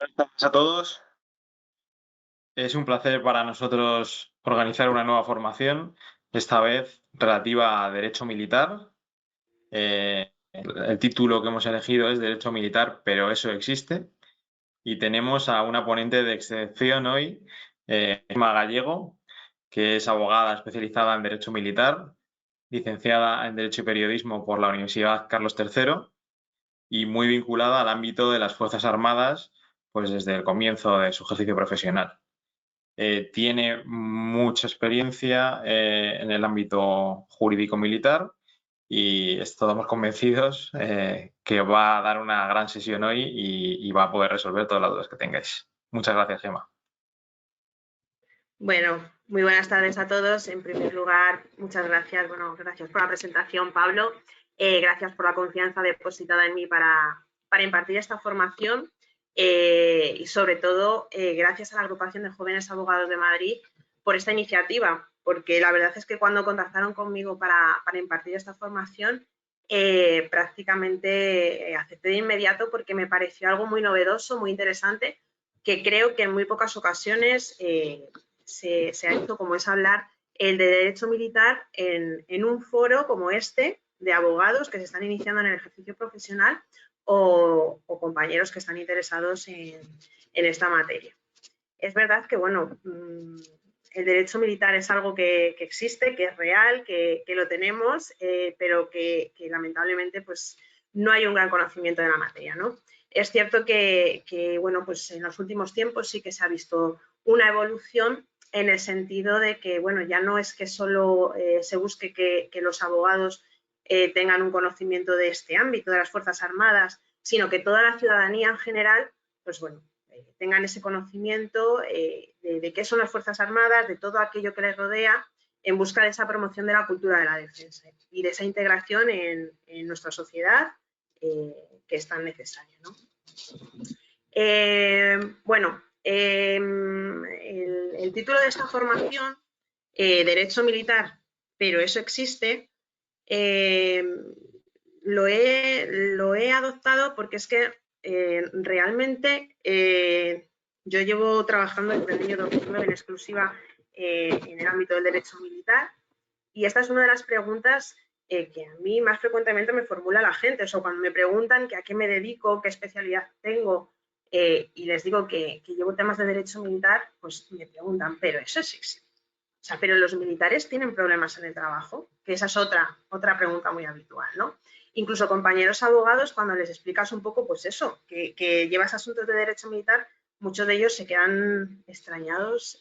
Buenas tardes a todos. Es un placer para nosotros organizar una nueva formación, esta vez relativa a Derecho Militar. El título que hemos elegido es Derecho Militar, pero eso existe. Y tenemos a una ponente de excepción hoy, Emma Gallego, que es abogada especializada en Derecho Militar, licenciada en Derecho y Periodismo por la Universidad Carlos III y muy vinculada al ámbito de las Fuerzas Armadas, pues desde el comienzo de su ejercicio profesional. Tiene mucha experiencia en el ámbito jurídico militar y estamos convencidos que va a dar una gran sesión hoy y va a poder resolver todas las dudas que tengáis. Muchas gracias, Gemma. Bueno, muy buenas tardes a todos. En primer lugar, muchas gracias. Bueno, gracias por la presentación, Pablo. Gracias por la confianza depositada en mí para impartir esta formación y, sobre todo, gracias a la Agrupación de Jóvenes Abogados de Madrid por esta iniciativa, porque la verdad es que cuando contactaron conmigo para impartir esta formación, prácticamente acepté de inmediato porque me pareció algo muy novedoso, muy interesante, que creo que en muy pocas ocasiones se ha hecho, como es hablar el de derecho militar en un foro como este, de abogados que se están iniciando en el ejercicio profesional o compañeros que están interesados en esta materia. Es verdad que, bueno, el derecho militar es algo que existe, que es real, que lo tenemos, pero que lamentablemente pues, no hay un gran conocimiento de la materia, ¿no? Es cierto que, bueno, pues en los últimos tiempos sí que se ha visto una evolución en el sentido de que, bueno, ya no es que solo se busque que los abogados tengan un conocimiento de este ámbito, de las Fuerzas Armadas, sino que toda la ciudadanía en general, pues bueno, tengan ese conocimiento de qué son las Fuerzas Armadas, de todo aquello que les rodea, en busca de esa promoción de la cultura de la defensa y de esa integración en nuestra sociedad que es tan necesaria, ¿no? Bueno, el título de esta formación, Derecho Militar, pero eso existe, lo he adoptado porque es que realmente yo llevo trabajando desde el año 2009 en exclusiva en el ámbito del derecho militar y esta es una de las preguntas que a mí más frecuentemente me formula la gente. O sea, cuando me preguntan que a qué me dedico, qué especialidad tengo y les digo que llevo temas de derecho militar, pues me preguntan, ¿pero eso existe? O sea, pero los militares tienen problemas en el trabajo, que esa es otra pregunta muy habitual, ¿no? Incluso compañeros abogados, cuando les explicas un poco, pues eso, que llevas asuntos de derecho militar, muchos de ellos se quedan extrañados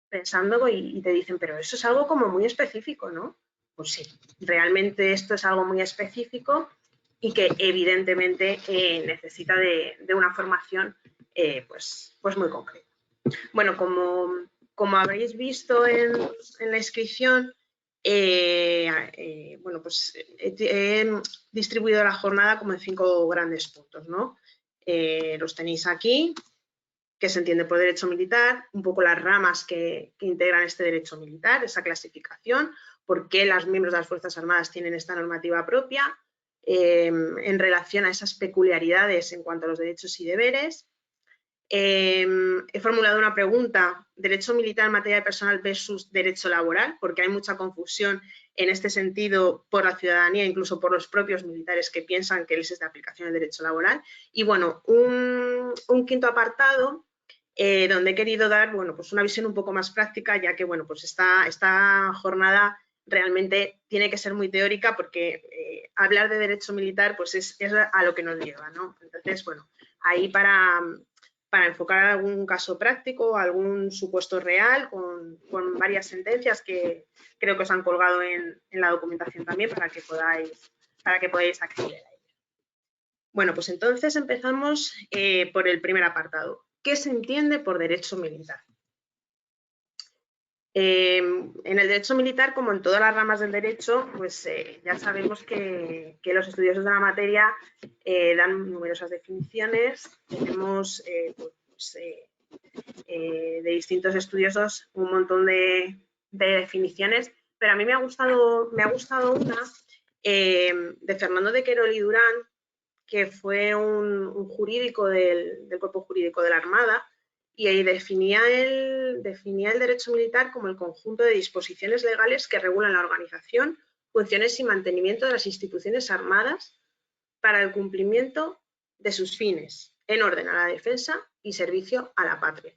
pensando y te dicen, pero eso es algo como muy específico, ¿no? Pues sí, realmente esto es algo muy específico y que evidentemente necesita de una formación pues muy concreta. Bueno, como habréis visto en la inscripción, bueno, pues he distribuido la jornada como en 5 grandes puntos, ¿no? Los tenéis aquí, que se entiende por derecho militar, un poco las ramas que integran este derecho militar, esa clasificación, por qué los miembros de las Fuerzas Armadas tienen esta normativa propia, en relación a esas peculiaridades en cuanto a los derechos y deberes. He formulado una pregunta, derecho militar en materia de personal versus derecho laboral, porque hay mucha confusión en este sentido por la ciudadanía, incluso por los propios militares que piensan que les es de aplicación el derecho laboral. Y bueno, un quinto apartado donde he querido dar, bueno, pues una visión un poco más práctica, ya que, bueno, pues esta jornada realmente tiene que ser muy teórica porque hablar de derecho militar pues es a lo que nos lleva, ¿no? Entonces, bueno, ahí para enfocar algún caso práctico, algún supuesto real, con varias sentencias que creo que os han colgado en la documentación también para que podáis acceder a ella. Bueno, pues entonces empezamos por el primer apartado. ¿Qué se entiende por derecho militar? En el derecho militar, como en todas las ramas del derecho, pues ya sabemos que los estudiosos de la materia dan numerosas definiciones. Tenemos de distintos estudiosos un montón de definiciones, pero a mí me ha gustado una de Fernando de Querol y Durán, que fue un jurídico del cuerpo jurídico de la Armada, y ahí definía el derecho militar como el conjunto de disposiciones legales que regulan la organización, funciones y mantenimiento de las instituciones armadas para el cumplimiento de sus fines, en orden a la defensa y servicio a la patria.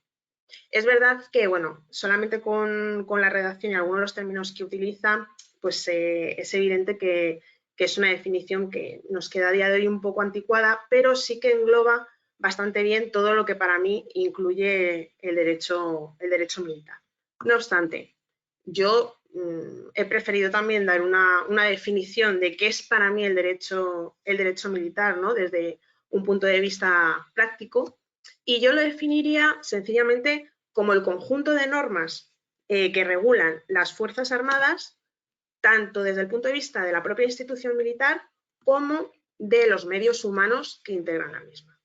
Es verdad que, bueno, solamente con la redacción y algunos de los términos que utiliza, pues es evidente que es una definición que nos queda a día de hoy un poco anticuada, pero sí que engloba bastante bien todo lo que para mí incluye el derecho militar. No obstante, yo he preferido también dar una definición de qué es para mí el derecho militar, ¿no? Desde un punto de vista práctico, y yo lo definiría sencillamente como el conjunto de normas que regulan las Fuerzas Armadas, tanto desde el punto de vista de la propia institución militar como de los medios humanos que integran la misma.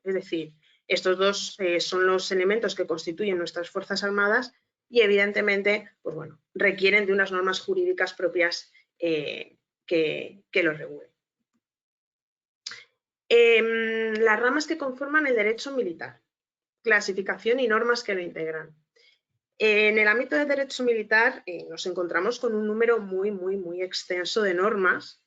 Es decir, estos dos son los elementos que constituyen nuestras Fuerzas Armadas y, evidentemente, pues bueno, requieren de unas normas jurídicas propias que los regulen. Las ramas que conforman el derecho militar, clasificación y normas que lo integran. En el ámbito del derecho militar nos encontramos con un número muy extenso de normas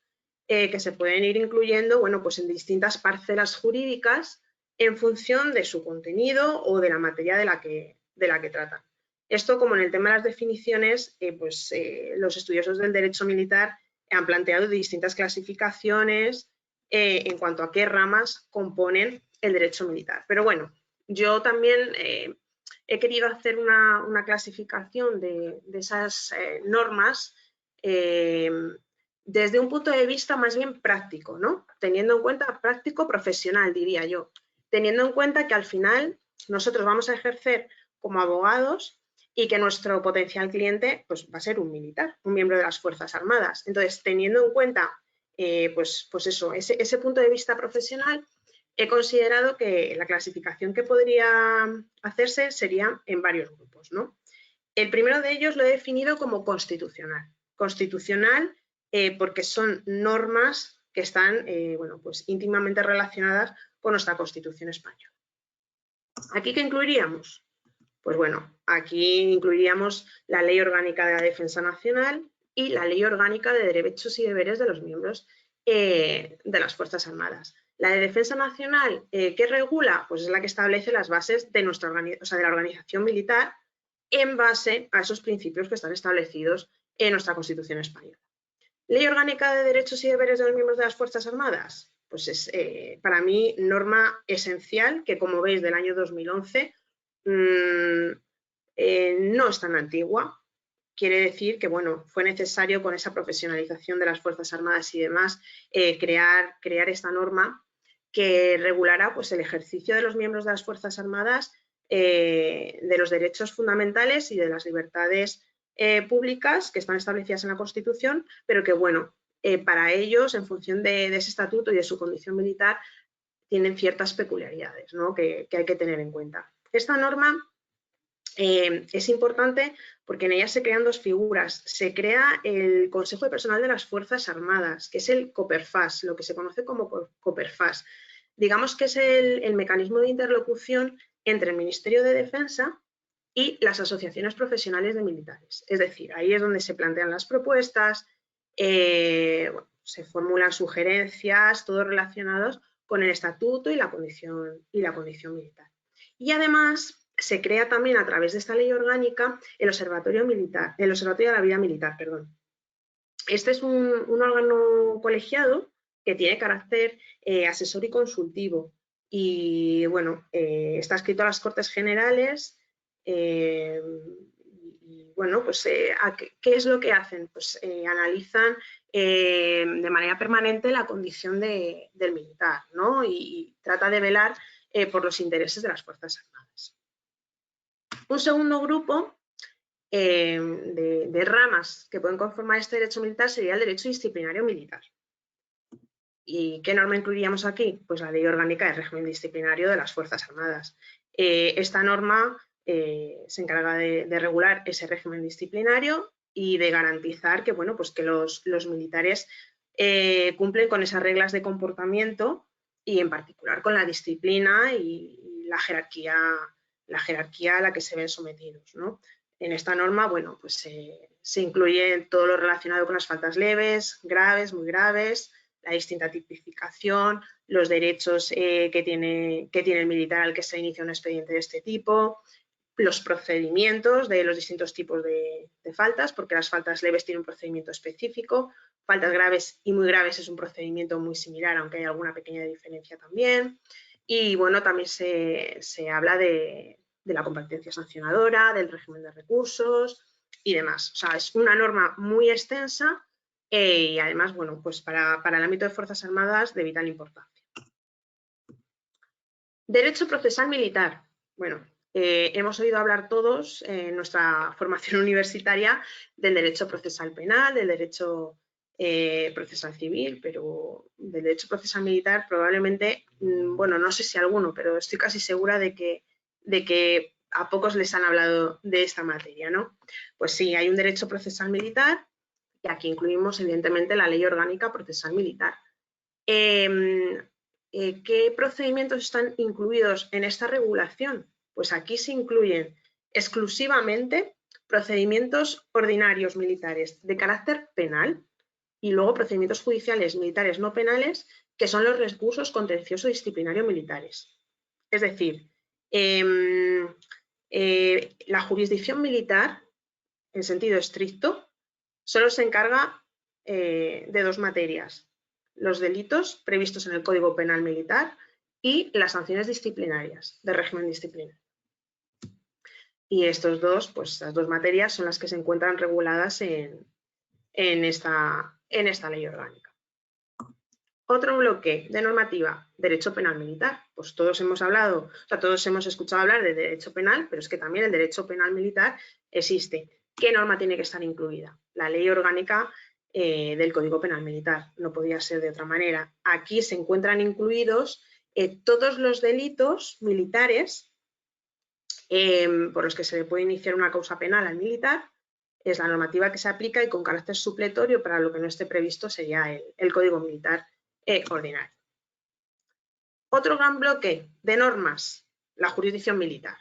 que se pueden ir incluyendo, bueno, pues en distintas parcelas jurídicas en función de su contenido o de la materia de la que tratan. Esto, como en el tema de las definiciones, los estudiosos del derecho militar han planteado distintas clasificaciones en cuanto a qué ramas componen el derecho militar. Pero bueno, yo también he querido hacer una clasificación de esas normas desde un punto de vista más bien práctico, ¿no? Teniendo en cuenta, práctico profesional, diría yo, teniendo en cuenta que al final nosotros vamos a ejercer como abogados y que nuestro potencial cliente pues, va a ser un militar, un miembro de las Fuerzas Armadas. Entonces, teniendo en cuenta ese punto de vista profesional, he considerado que la clasificación que podría hacerse sería en varios grupos, ¿no? El primero de ellos lo he definido como constitucional. Constitucional porque son normas que están pues íntimamente relacionadas con nuestra Constitución española. ¿Aquí qué incluiríamos? Pues bueno, aquí incluiríamos la Ley Orgánica de la Defensa Nacional y la Ley Orgánica de Derechos y Deberes de los miembros de las Fuerzas Armadas. La de Defensa Nacional, ¿qué regula? Pues es la que establece las bases de de la organización militar en base a esos principios que están establecidos en nuestra Constitución española. ¿Ley Orgánica de Derechos y Deberes de los miembros de las Fuerzas Armadas? Pues es para mí norma esencial que, como veis, del año 2011 no es tan antigua. Quiere decir que, bueno, fue necesario con esa profesionalización de las Fuerzas Armadas y demás crear esta norma que regulará pues, el ejercicio de los miembros de las Fuerzas Armadas de los derechos fundamentales y de las libertades públicas que están establecidas en la Constitución, pero que, bueno, para ellos, en función de ese estatuto y de su condición militar, tienen ciertas peculiaridades, ¿no? que hay que tener en cuenta. Esta norma es importante porque en ella se crean dos figuras. Se crea el Consejo de Personal de las Fuerzas Armadas, que es el COPERFAS, lo que se conoce como COPERFAS. Digamos que es el mecanismo de interlocución entre el Ministerio de Defensa y las asociaciones profesionales de militares. Es decir, ahí es donde se plantean las propuestas, se formulan sugerencias, todos relacionados con el estatuto y la condición militar. Y además se crea también a través de esta ley orgánica el Observatorio de la Vida Militar. Este es un órgano colegiado que tiene carácter asesor y consultivo y, bueno, está adscrito a las Cortes Generales y, bueno, pues, ¿qué es lo que hacen? Pues analizan de manera permanente la condición del militar, ¿no? Y trata de velar por los intereses de las Fuerzas Armadas. Un segundo grupo de ramas que pueden conformar este derecho militar sería el derecho disciplinario militar. ¿Y qué norma incluiríamos aquí? Pues la Ley Orgánica de Régimen Disciplinario de las Fuerzas Armadas. Esta norma se encarga de regular ese régimen disciplinario y de garantizar que, bueno, pues que los militares cumplen con esas reglas de comportamiento y en particular con la disciplina y la jerarquía a la que se ven sometidos, ¿no? En esta norma, bueno, pues se incluye todo lo relacionado con las faltas leves, graves, muy graves, la distinta tipificación, los derechos que tiene el militar al que se inicia un expediente de este tipo, los procedimientos de los distintos tipos de faltas, porque las faltas leves tienen un procedimiento específico, faltas graves y muy graves es un procedimiento muy similar, aunque hay alguna pequeña diferencia también. Y bueno, también se habla de la competencia sancionadora, del régimen de recursos y demás. O sea, es una norma muy extensa y además, bueno, pues para el ámbito de Fuerzas Armadas de vital importancia. Derecho procesal militar. Bueno, hemos oído hablar todos en nuestra formación universitaria del derecho procesal penal, del derecho procesal civil, pero del derecho procesal militar probablemente, bueno, no sé si alguno, pero estoy casi segura de que a pocos les han hablado de esta materia, ¿no? Pues sí, hay un derecho procesal militar y aquí incluimos evidentemente la Ley Orgánica Procesal Militar. ¿Qué procedimientos están incluidos en esta regulación? Pues aquí se incluyen exclusivamente procedimientos ordinarios militares de carácter penal y luego procedimientos judiciales militares no penales, que son los recursos contencioso disciplinario militares. Es decir, la jurisdicción militar, en sentido estricto, solo se encarga de dos materias: los delitos previstos en el Código Penal Militar y las sanciones disciplinarias de régimen disciplinario. Y estas dos materias son las que se encuentran reguladas en esta ley orgánica. Otro bloque de normativa, derecho penal militar. Pues todos hemos hablado, o sea, todos hemos escuchado hablar de derecho penal, pero es que también el derecho penal militar existe. ¿Qué norma tiene que estar incluida? La ley orgánica del Código Penal Militar. No podía ser de otra manera. Aquí se encuentran incluidos todos los delitos militares por los que se le puede iniciar una causa penal al militar. Es la normativa que se aplica y con carácter supletorio para lo que no esté previsto sería el Código Militar ordinario. Otro gran bloque de normas, la jurisdicción militar.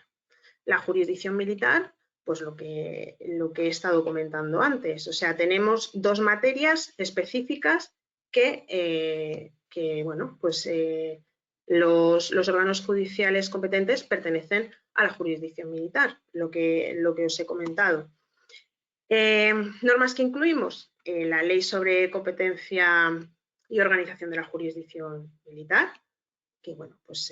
La jurisdicción militar, pues lo que he estado comentando antes. O sea, tenemos dos materias específicas que bueno, pues los órganos judiciales competentes pertenecen a la jurisdicción militar, lo que os he comentado. Normas que incluimos, la ley sobre competencia y organización de la jurisdicción militar, que bueno, pues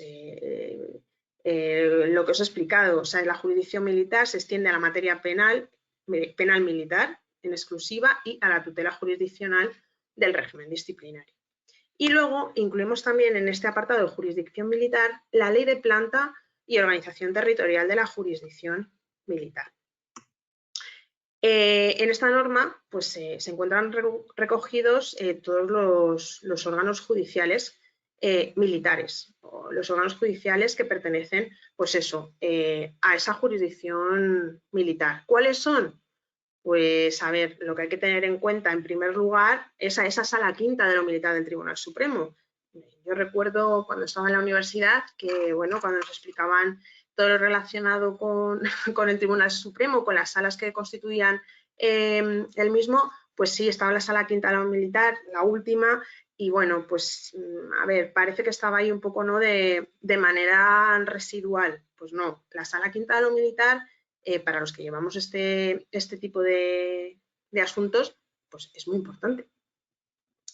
lo que os he explicado, o sea, la jurisdicción militar se extiende a la materia penal militar en exclusiva y a la tutela jurisdiccional del régimen disciplinario. Y luego incluimos también en este apartado de jurisdicción militar la ley de planta y organización territorial de la jurisdicción militar. En esta norma pues, se encuentran recogidos todos los órganos judiciales militares, o los órganos judiciales que pertenecen pues eso, a esa jurisdicción militar. ¿Cuáles son? Pues a ver, lo que hay que tener en cuenta en primer lugar es a esa sala quinta de lo militar del Tribunal Supremo. Yo recuerdo cuando estaba en la universidad que, bueno, cuando nos explicaban todo lo relacionado con el Tribunal Supremo, con las salas que constituían el mismo, pues sí, estaba la sala quinta de lo militar, la última, y bueno, pues a ver, parece que estaba ahí un poco, ¿no?, de manera residual. Pues no, la sala quinta de lo militar, para los que llevamos este tipo de asuntos, pues es muy importante.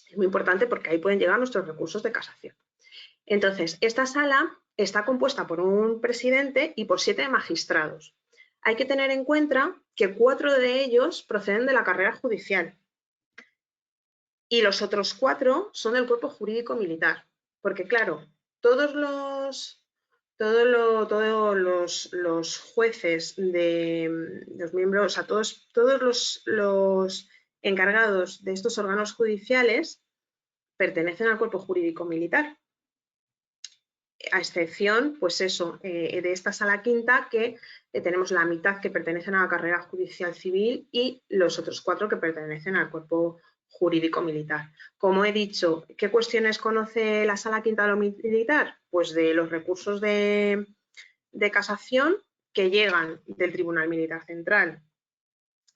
Es muy importante porque ahí pueden llegar nuestros recursos de casación. Entonces, esta sala está compuesta por un presidente y por 7 magistrados. Hay que tener en cuenta que 4 de ellos proceden de la carrera judicial y los otros 4 son del cuerpo jurídico militar. Porque, claro, todos los jueces de los miembros, o sea, todos los encargados de estos órganos judiciales pertenecen al cuerpo jurídico militar, a excepción, pues eso, de esta sala quinta que tenemos la mitad que pertenecen a la carrera judicial civil y los otros 4 que pertenecen al cuerpo jurídico-militar. Como he dicho, ¿qué cuestiones conoce la Sala Quinta de lo Militar? Pues de los recursos de casación que llegan del Tribunal Militar Central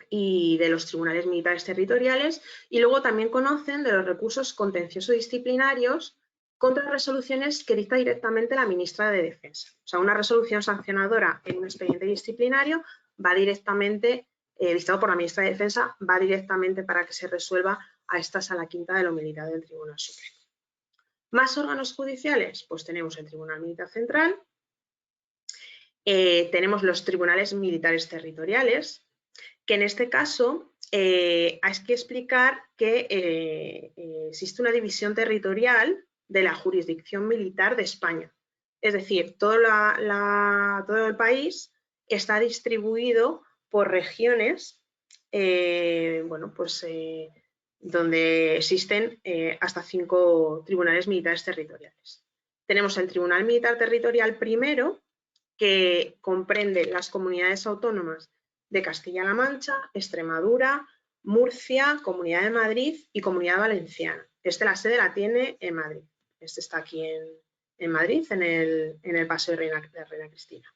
y de los tribunales militares territoriales, y luego también conocen de los recursos contencioso-disciplinarios contra resoluciones que dicta directamente la ministra de Defensa. O sea, una resolución sancionadora en un expediente disciplinario va directamente, dictado por la ministra de Defensa, va directamente para que se resuelva a esta Sala Quinta de lo Militar del Tribunal Supremo. ¿Más órganos judiciales? Pues tenemos el Tribunal Militar Central, tenemos los tribunales militares territoriales, que en este caso hay que explicar que existe una división territorial de la jurisdicción militar de España. Es decir, todo el país está distribuido por regiones, donde existen hasta 5 tribunales militares territoriales. Tenemos el Tribunal Militar Territorial primero, que comprende las comunidades autónomas de Castilla-La Mancha, Extremadura, Murcia, Comunidad de Madrid y Comunidad Valenciana. La sede la tiene en Madrid. Está aquí en Madrid, en el Paseo de Reina Cristina.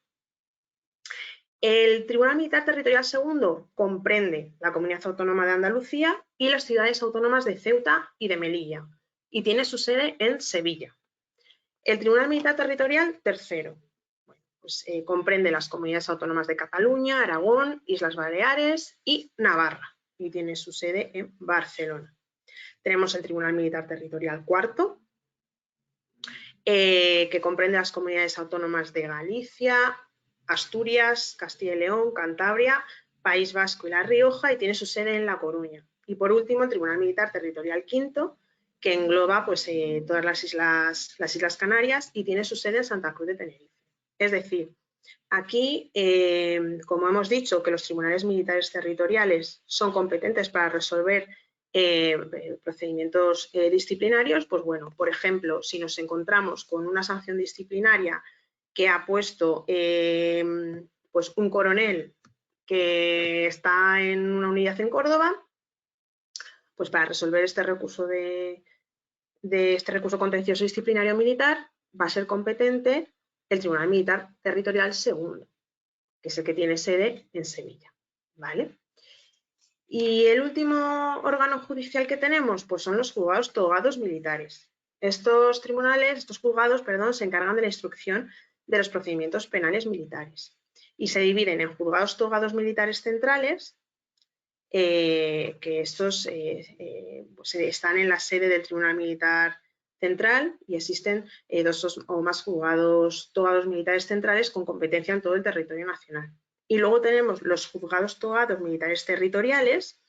El Tribunal Militar Territorial segundo comprende la Comunidad Autónoma de Andalucía y las ciudades autónomas de Ceuta y de Melilla, y tiene su sede en Sevilla. El Tribunal Militar Territorial tercero comprende las comunidades autónomas de Cataluña, Aragón, Islas Baleares y Navarra, y tiene su sede en Barcelona. Tenemos el Tribunal Militar Territorial cuarto, que comprende las comunidades autónomas de Galicia, Asturias, Castilla y León, Cantabria, País Vasco y La Rioja, y tiene su sede en La Coruña. Y por último, el Tribunal Militar Territorial quinto, que engloba todas las Islas Canarias y tiene su sede en Santa Cruz de Tenerife. Es decir, aquí, como hemos dicho, que los tribunales militares territoriales son competentes para resolver procedimientos disciplinarios, pues bueno, por ejemplo, si nos encontramos con una sanción disciplinaria que ha puesto pues un coronel que está en una unidad en Córdoba, pues para resolver este recurso contencioso disciplinario militar va a ser competente el Tribunal Militar Territorial segundo, que es el que tiene sede en Sevilla, ¿vale? Y el último órgano judicial que tenemos, pues son los juzgados togados militares. Estos juzgados, se encargan de la instrucción de los procedimientos penales militares y se dividen en juzgados togados militares centrales, que estos están en la sede del Tribunal Militar Central y existen 2 o más juzgados togados militares centrales con competencia en todo el territorio nacional. Y luego tenemos los juzgados togados militares territoriales,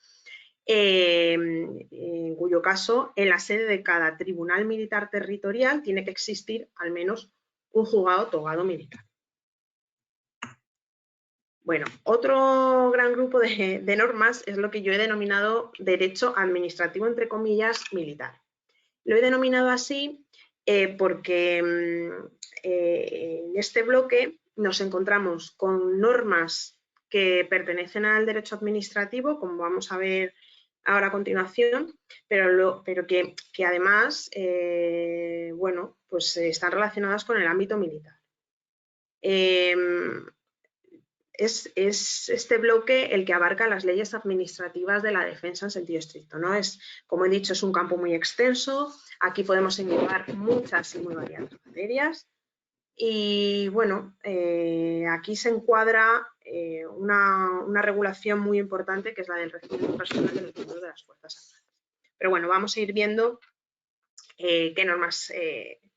en cuyo caso en la sede de cada Tribunal Militar Territorial tiene que existir al menos un juzgado togado militar. Bueno, otro gran grupo de normas es lo que yo he denominado derecho administrativo, entre comillas, militar. Lo he denominado así porque en este bloque nos encontramos con normas que pertenecen al derecho administrativo, como vamos a ver ahora a continuación, pero que además pues están relacionadas con el ámbito militar. Es este bloque el que abarca las leyes administrativas de la defensa en sentido estricto, ¿no? Como he dicho, es un campo muy extenso. Aquí podemos englobar muchas y muy variadas materias. Y bueno, aquí se encuadra una regulación muy importante, que es la del régimen personal de los miembros de las Fuerzas Armadas. Pero bueno, vamos a ir viendo qué normas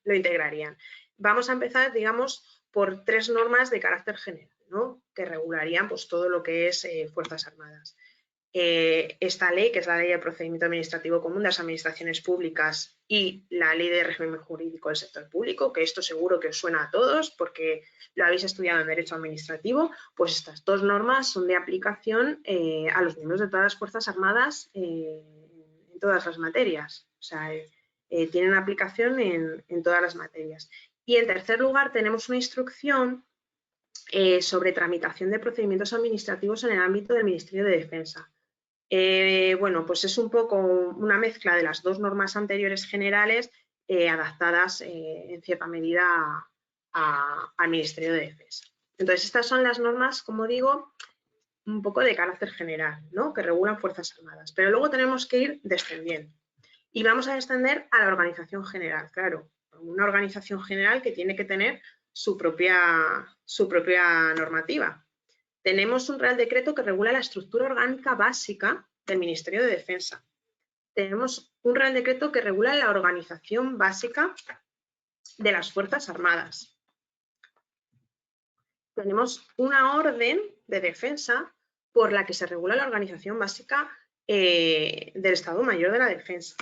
lo integrarían. Vamos a empezar, digamos, por 3 normas de carácter general, ¿no? Que regularían pues, todo lo que es Fuerzas Armadas. Esta ley, que es la Ley de Procedimiento Administrativo Común de las Administraciones Públicas y la Ley de Régimen Jurídico del Sector Público, que esto seguro que os suena a todos porque lo habéis estudiado en Derecho Administrativo, pues estas 2 normas son de aplicación a los miembros de todas las Fuerzas Armadas en todas las materias. O sea, tienen aplicación en todas las materias. Y en tercer lugar tenemos una instrucción sobre tramitación de procedimientos administrativos en el ámbito del Ministerio de Defensa. Bueno, pues es un poco una mezcla de las dos normas anteriores generales adaptadas en cierta medida al Ministerio de Defensa. Entonces, estas son las normas, como digo, un poco de carácter general, ¿no? Que regulan Fuerzas Armadas. Pero luego tenemos que ir descendiendo. Y vamos a descender a la organización general, claro. Una organización general que tiene que tener su propia normativa. Tenemos un Real Decreto que regula la estructura orgánica básica del Ministerio de Defensa. Tenemos un Real Decreto que regula la organización básica de las Fuerzas Armadas. Tenemos una orden de defensa por la que se regula la organización básica del Estado Mayor de la Defensa.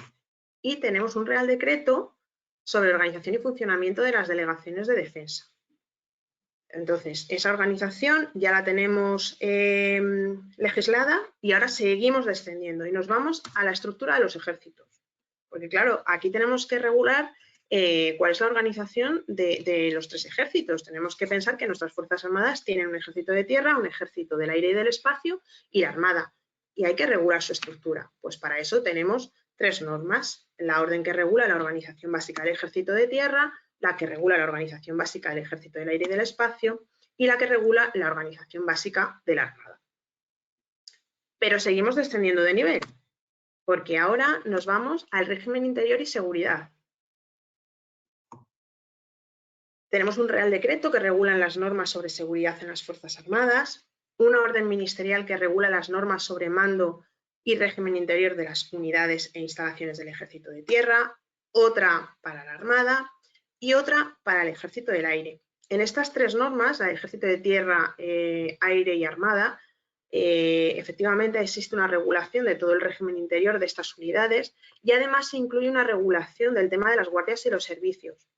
Y tenemos un Real Decreto sobre organización y funcionamiento de las delegaciones de defensa. Entonces, esa organización ya la tenemos legislada y ahora seguimos descendiendo y nos vamos a la estructura de los ejércitos. Porque claro, aquí tenemos que regular cuál es la organización de los tres ejércitos. Tenemos que pensar que nuestras Fuerzas Armadas tienen un ejército de tierra, un ejército del aire y del espacio y la Armada. Y hay que regular su estructura. Pues para eso tenemos tres normas. La orden que regula la organización básica del ejército de tierra, la que regula la organización básica del ejército del aire y del espacio y la que regula la organización básica de la Armada. Pero seguimos descendiendo de nivel, porque ahora nos vamos al régimen interior y seguridad. Tenemos un Real Decreto que regula las normas sobre seguridad en las Fuerzas Armadas, una orden ministerial que regula las normas sobre mando y régimen interior de las unidades e instalaciones del Ejército de Tierra, otra para la Armada y otra para el Ejército del Aire. En estas tres normas, la del Ejército de Tierra, Aire y Armada, efectivamente existe una regulación de todo el régimen interior de estas unidades y además se incluye una regulación del tema de las guardias y los servicios.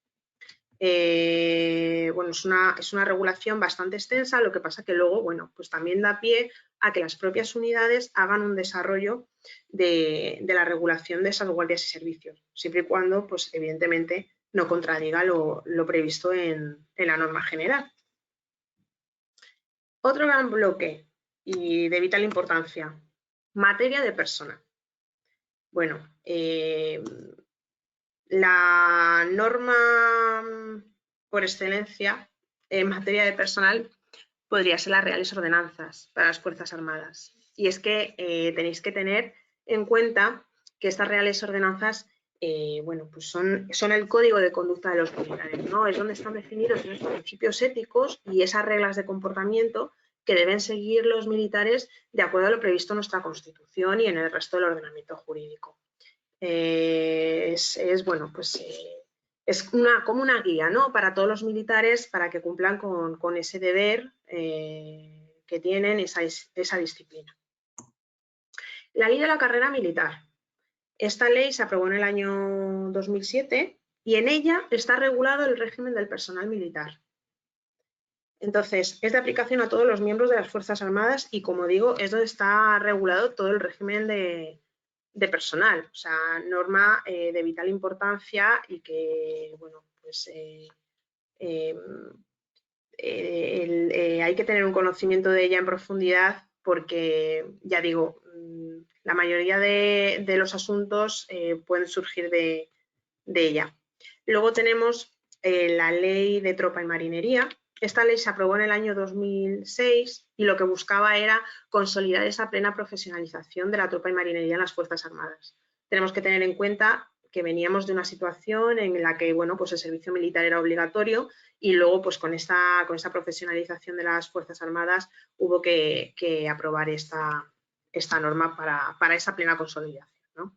Bueno, es una regulación bastante extensa, lo que pasa que luego, bueno, pues también da pie a que las propias unidades hagan un desarrollo de la regulación de esas guardias y servicios, siempre y cuando, pues evidentemente, no contradiga lo previsto en la norma general. Otro gran bloque y de vital importancia, materia de personal. Bueno, la norma por excelencia en materia de personal podría ser las Reales Ordenanzas para las Fuerzas Armadas. Y es que tenéis que tener en cuenta que estas Reales Ordenanzas bueno, pues son el código de conducta de los militares, ¿no? Es donde están definidos los principios éticos y esas reglas de comportamiento que deben seguir los militares de acuerdo a lo previsto en nuestra Constitución y en el resto del ordenamiento jurídico. Bueno, pues es como una guía, ¿no? Para todos los militares para que cumplan con ese deber que tienen, esa disciplina. La ley de la carrera militar. Esta ley se aprobó en el año 2007 y en ella está regulado el régimen del personal militar. Entonces, es de aplicación a todos los miembros de las Fuerzas Armadas y, como digo, es donde está regulado todo el régimen de personal, o sea, norma de vital importancia y que, bueno, pues hay que tener un conocimiento de ella en profundidad porque, ya digo, la mayoría de los asuntos pueden surgir de ella. Luego tenemos la Ley de Tropa y Marinería. Esta ley se aprobó en el año 2006 y lo que buscaba era consolidar esa plena profesionalización de la tropa y marinería en las Fuerzas Armadas. Tenemos que tener en cuenta que veníamos de una situación en la que, bueno, pues el servicio militar era obligatorio y luego, pues con esta profesionalización de las Fuerzas Armadas hubo que aprobar esta norma para esa plena consolidación, ¿no?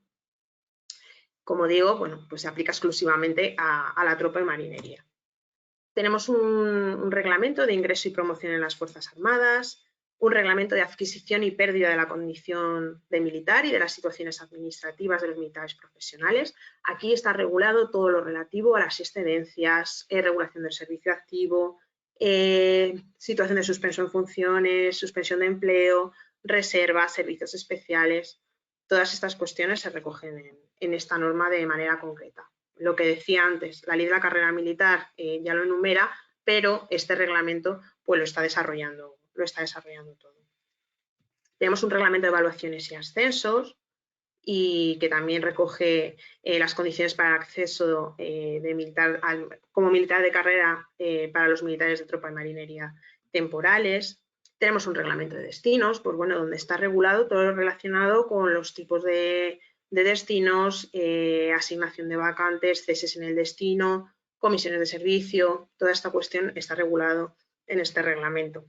Como digo, bueno, pues se aplica exclusivamente a la tropa y marinería. Tenemos un reglamento de ingreso y promoción en las Fuerzas Armadas, un reglamento de adquisición y pérdida de la condición de militar y de las situaciones administrativas de los militares profesionales. Aquí está regulado todo lo relativo a las excedencias, regulación del servicio activo, situación de suspensión en funciones, suspensión de empleo, reservas, servicios especiales. Todas estas cuestiones se recogen en esta norma de manera concreta. Lo que decía antes, la ley de la carrera militar ya lo enumera, pero este reglamento pues lo está desarrollando todo. Tenemos un reglamento de evaluaciones y ascensos, y que también recoge las condiciones para el acceso como militar de carrera para los militares de tropa y marinería temporales. Tenemos un reglamento de destinos, pues bueno, donde está regulado todo lo relacionado con los tipos de destinos, asignación de vacantes, ceses en el destino, comisiones de servicio, toda esta cuestión está regulado en este reglamento.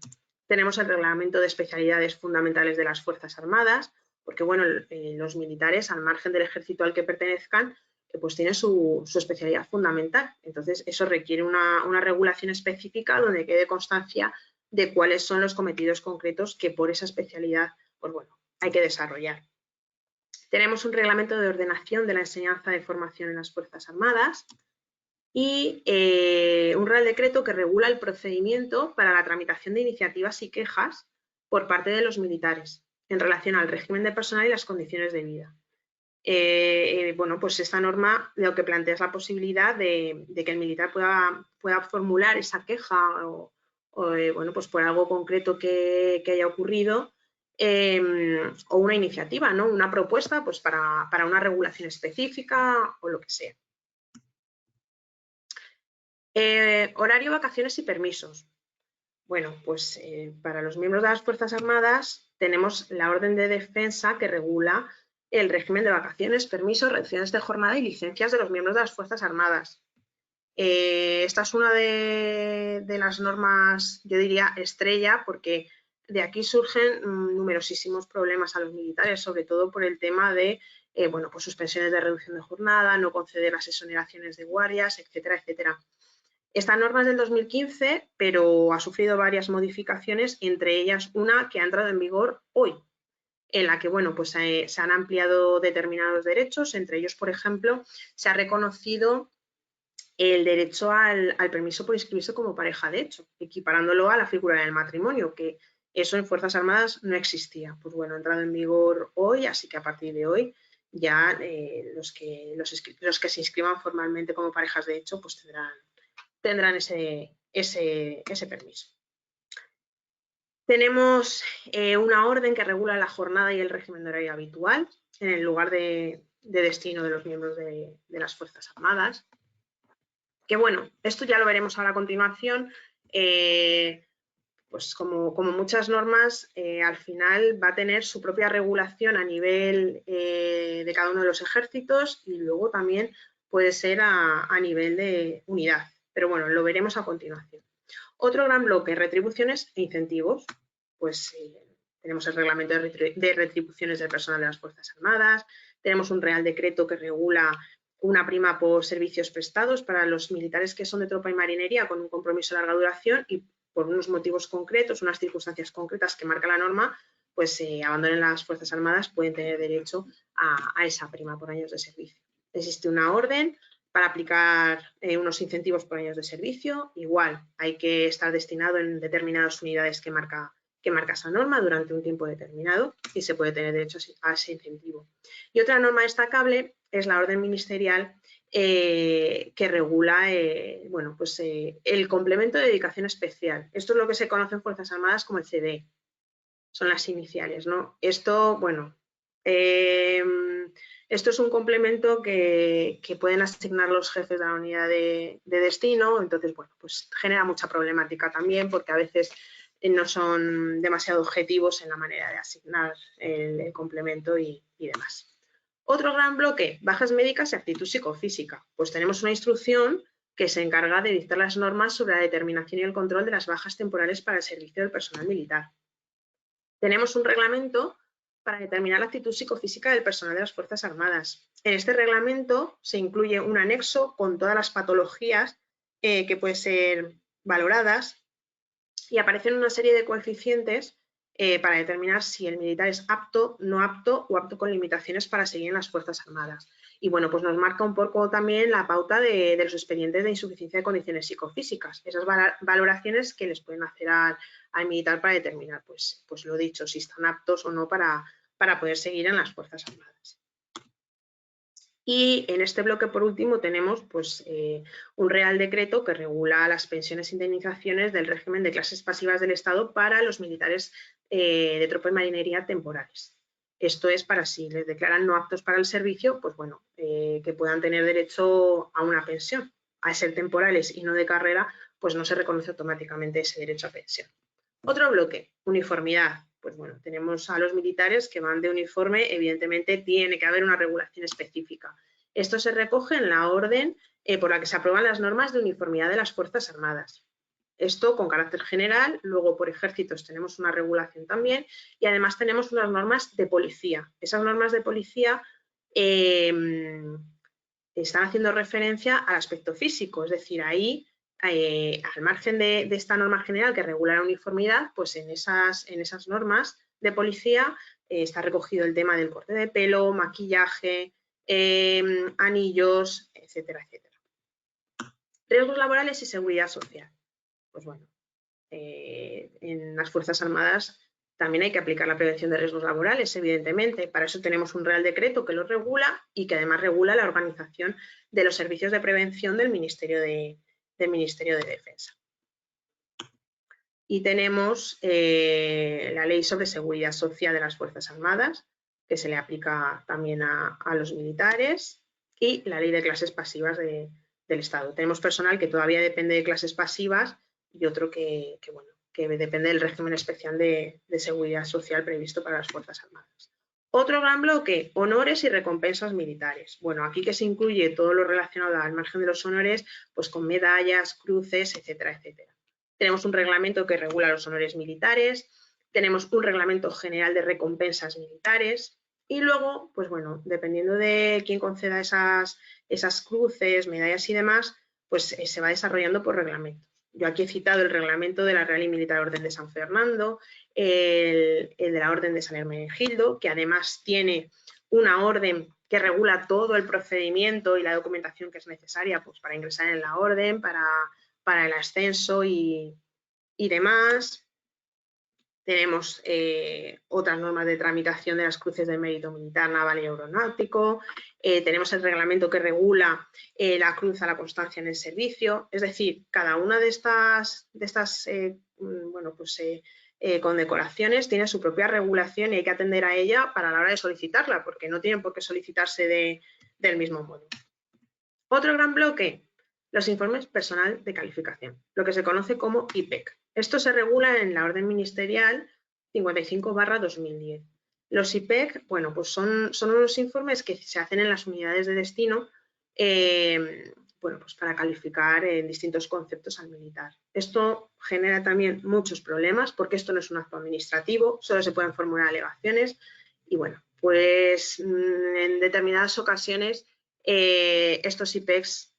Tenemos el reglamento de especialidades fundamentales de las Fuerzas Armadas, porque bueno, los militares, al margen del ejército al que pertenezcan, pues tienen su especialidad fundamental. Entonces, eso requiere una regulación específica donde quede constancia de cuáles son los cometidos concretos que por esa especialidad, pues bueno, hay que desarrollar. Tenemos un reglamento de ordenación de la enseñanza de formación en las Fuerzas Armadas y un Real Decreto que regula el procedimiento para la tramitación de iniciativas y quejas por parte de los militares en relación al régimen de personal y las condiciones de vida. Bueno, pues esta norma lo que plantea es la posibilidad de que el militar pueda formular esa queja o bueno, pues por algo concreto que haya ocurrido o una iniciativa, ¿no? Una propuesta pues para una regulación específica o lo que sea. Horario, vacaciones y permisos. Bueno, pues para los miembros de las Fuerzas Armadas tenemos la orden de defensa que regula el régimen de vacaciones, permisos, reducciones de jornada y licencias de los miembros de las Fuerzas Armadas. Esta es una de las normas, yo diría, estrella, porque de aquí surgen numerosísimos problemas a los militares, sobre todo por el tema de bueno, pues suspensiones de reducción de jornada, no conceder las exoneraciones de guardias, etcétera, etcétera. Esta norma es del 2015, pero ha sufrido varias modificaciones, entre ellas una que ha entrado en vigor hoy, en la que bueno, pues se han ampliado determinados derechos, entre ellos, por ejemplo, se ha reconocido el derecho al permiso por inscribirse como pareja de hecho, equiparándolo a la figura del matrimonio, que eso en Fuerzas Armadas no existía. Pues bueno, ha entrado en vigor hoy, así que a partir de hoy ya los que se inscriban formalmente como parejas de hecho, pues tendrán ese permiso. Tenemos una orden que regula la jornada y el régimen de horario habitual en el lugar de destino de los miembros de las Fuerzas Armadas. Que bueno, esto ya lo veremos ahora a continuación. Pues como muchas normas, al final va a tener su propia regulación a nivel de cada uno de los ejércitos y luego también puede ser a nivel de unidad. Pero bueno, lo veremos a continuación. Otro gran bloque, retribuciones e incentivos. Pues tenemos el reglamento de retribuciones del personal de las Fuerzas Armadas, tenemos un Real Decreto que regula una prima por servicios prestados para los militares que son de tropa y marinería con un compromiso de larga duración y por unos motivos concretos, unas circunstancias concretas que marca la norma, pues abandonen las Fuerzas Armadas, pueden tener derecho a esa prima por años de servicio. Existe una orden para aplicar unos incentivos por años de servicio. Igual, hay que estar destinado en determinadas unidades que marca esa norma durante un tiempo determinado y se puede tener derecho a ese incentivo. Y otra norma destacable es la orden ministerial que regula bueno, pues, el complemento de dedicación especial. Esto es lo que se conoce en Fuerzas Armadas como el CD. Son las iniciales, ¿no? Esto, bueno, esto es un complemento que pueden asignar los jefes de la unidad de destino, entonces, bueno, pues genera mucha problemática también porque a veces no son demasiado objetivos en la manera de asignar el complemento y demás. Otro gran bloque, bajas médicas y aptitud psicofísica. Pues tenemos una instrucción que se encarga de dictar las normas sobre la determinación y el control de las bajas temporales para el servicio del personal militar. Tenemos un reglamento para determinar la actitud psicofísica del personal de las Fuerzas Armadas. En este reglamento se incluye un anexo con todas las patologías que pueden ser valoradas y aparecen una serie de coeficientes para determinar si el militar es apto, no apto o apto con limitaciones para seguir en las Fuerzas Armadas. Y bueno, pues nos marca un poco también la pauta de los expedientes de insuficiencia de condiciones psicofísicas, esas valoraciones que les pueden hacer al militar para determinar, pues lo dicho, si están aptos o no para poder seguir en las Fuerzas Armadas. Y en este bloque, por último, tenemos pues, un Real Decreto que regula las pensiones e indemnizaciones del régimen de clases pasivas del Estado para los militares de tropa y marinería temporales. Esto es para si les declaran no aptos para el servicio, pues bueno, que puedan tener derecho a una pensión. Al ser temporales y no de carrera, pues no se reconoce automáticamente ese derecho a pensión. Otro bloque, uniformidad. Pues bueno, tenemos a los militares que van de uniforme, evidentemente tiene que haber una regulación específica. Esto se recoge en la orden por la que se aprueban las normas de uniformidad de las Fuerzas Armadas. Esto con carácter general, luego por ejércitos tenemos una regulación también y además tenemos unas normas de policía. Esas normas de policía están haciendo referencia al aspecto físico, es decir, ahí al margen de esta norma general que regula la uniformidad, pues en esas normas de policía está recogido el tema del corte de pelo, maquillaje, anillos, etcétera, etcétera. Riesgos laborales y seguridad social. Pues bueno, en las Fuerzas Armadas también hay que aplicar la prevención de riesgos laborales, evidentemente. Para eso tenemos un Real Decreto que lo regula y que además regula la organización de los servicios de prevención del Ministerio de Defensa. Y tenemos la Ley sobre Seguridad Social de las Fuerzas Armadas, que se le aplica también a los militares, y la Ley de Clases Pasivas del Estado. Tenemos personal que todavía depende de clases pasivas y otro que depende del régimen especial de seguridad social previsto para las Fuerzas Armadas. Otro gran bloque, honores y recompensas militares. Bueno, aquí que se incluye todo lo relacionado al margen de los honores, pues con medallas, cruces, etcétera, etcétera. Tenemos un reglamento que regula los honores militares, tenemos un reglamento general de recompensas militares y luego, pues bueno, dependiendo de quién conceda esas cruces, medallas y demás, pues se va desarrollando por reglamentos. Yo aquí he citado el reglamento de la Real y Militar Orden de San Fernando, el de la Orden de San Hermenegildo, que además tiene una orden que regula todo el procedimiento y la documentación que es necesaria pues, para ingresar en la orden, para el ascenso y demás. Tenemos otras normas de tramitación de las cruces de mérito militar, naval y aeronáutico. Tenemos el reglamento que regula la cruz a la constancia en el servicio. Es decir, cada una de estas condecoraciones tiene su propia regulación y hay que atender a ella para la hora de solicitarla, porque no tienen por qué solicitarse del mismo modo. Otro gran bloque, los informes personal de calificación, lo que se conoce como IPEC. Esto se regula en la Orden Ministerial 55/2010. Los IPEC, bueno, pues son unos informes que se hacen en las unidades de destino, pues para calificar en distintos conceptos al militar. Esto genera también muchos problemas porque esto no es un acto administrativo, solo se pueden formular alegaciones y bueno, pues en determinadas ocasiones estos IPECs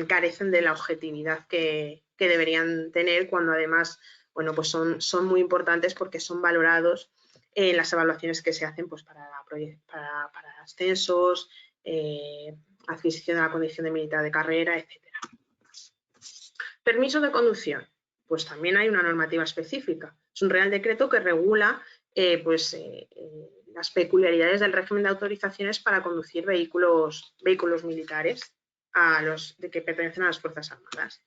carecen de la objetividad que deberían tener cuando además, bueno, pues son muy importantes porque son valorados en las evaluaciones que se hacen pues para ascensos, adquisición de la condición de militar de carrera, etcétera. Permiso de conducción, pues también hay una normativa específica. Es un Real Decreto que regula las peculiaridades del régimen de autorizaciones para conducir vehículos militares que pertenecen a las Fuerzas Armadas.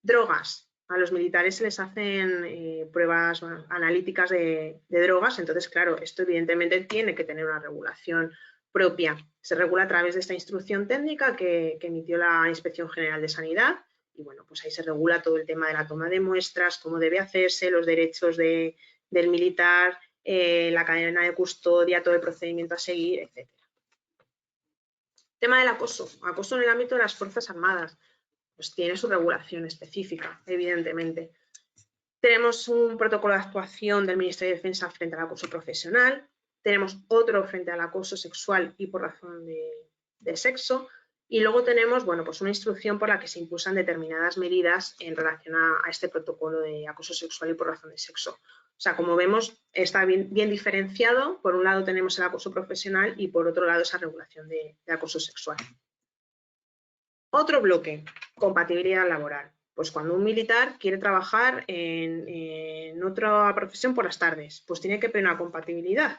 Drogas. A los militares se les hacen pruebas analíticas de drogas, entonces, claro, esto evidentemente tiene que tener una regulación propia. Se regula a través de esta instrucción técnica que emitió la Inspección General de Sanidad y, bueno, pues ahí se regula todo el tema de la toma de muestras, cómo debe hacerse, los derechos del militar, la cadena de custodia, todo el procedimiento a seguir, etc. Tema del acoso. Acoso en el ámbito de las Fuerzas Armadas. Pues tiene su regulación específica, evidentemente. Tenemos un protocolo de actuación del Ministerio de Defensa frente al acoso profesional. Tenemos otro frente al acoso sexual y por razón de sexo. Y luego tenemos, bueno, pues una instrucción por la que se impulsan determinadas medidas en relación a este protocolo de acoso sexual y por razón de sexo. O sea, como vemos, está bien diferenciado. Por un lado tenemos el acoso profesional y por otro lado esa regulación de acoso sexual. Otro bloque, compatibilidad laboral. Pues cuando un militar quiere trabajar en otra profesión por las tardes, pues tiene que pedir una compatibilidad.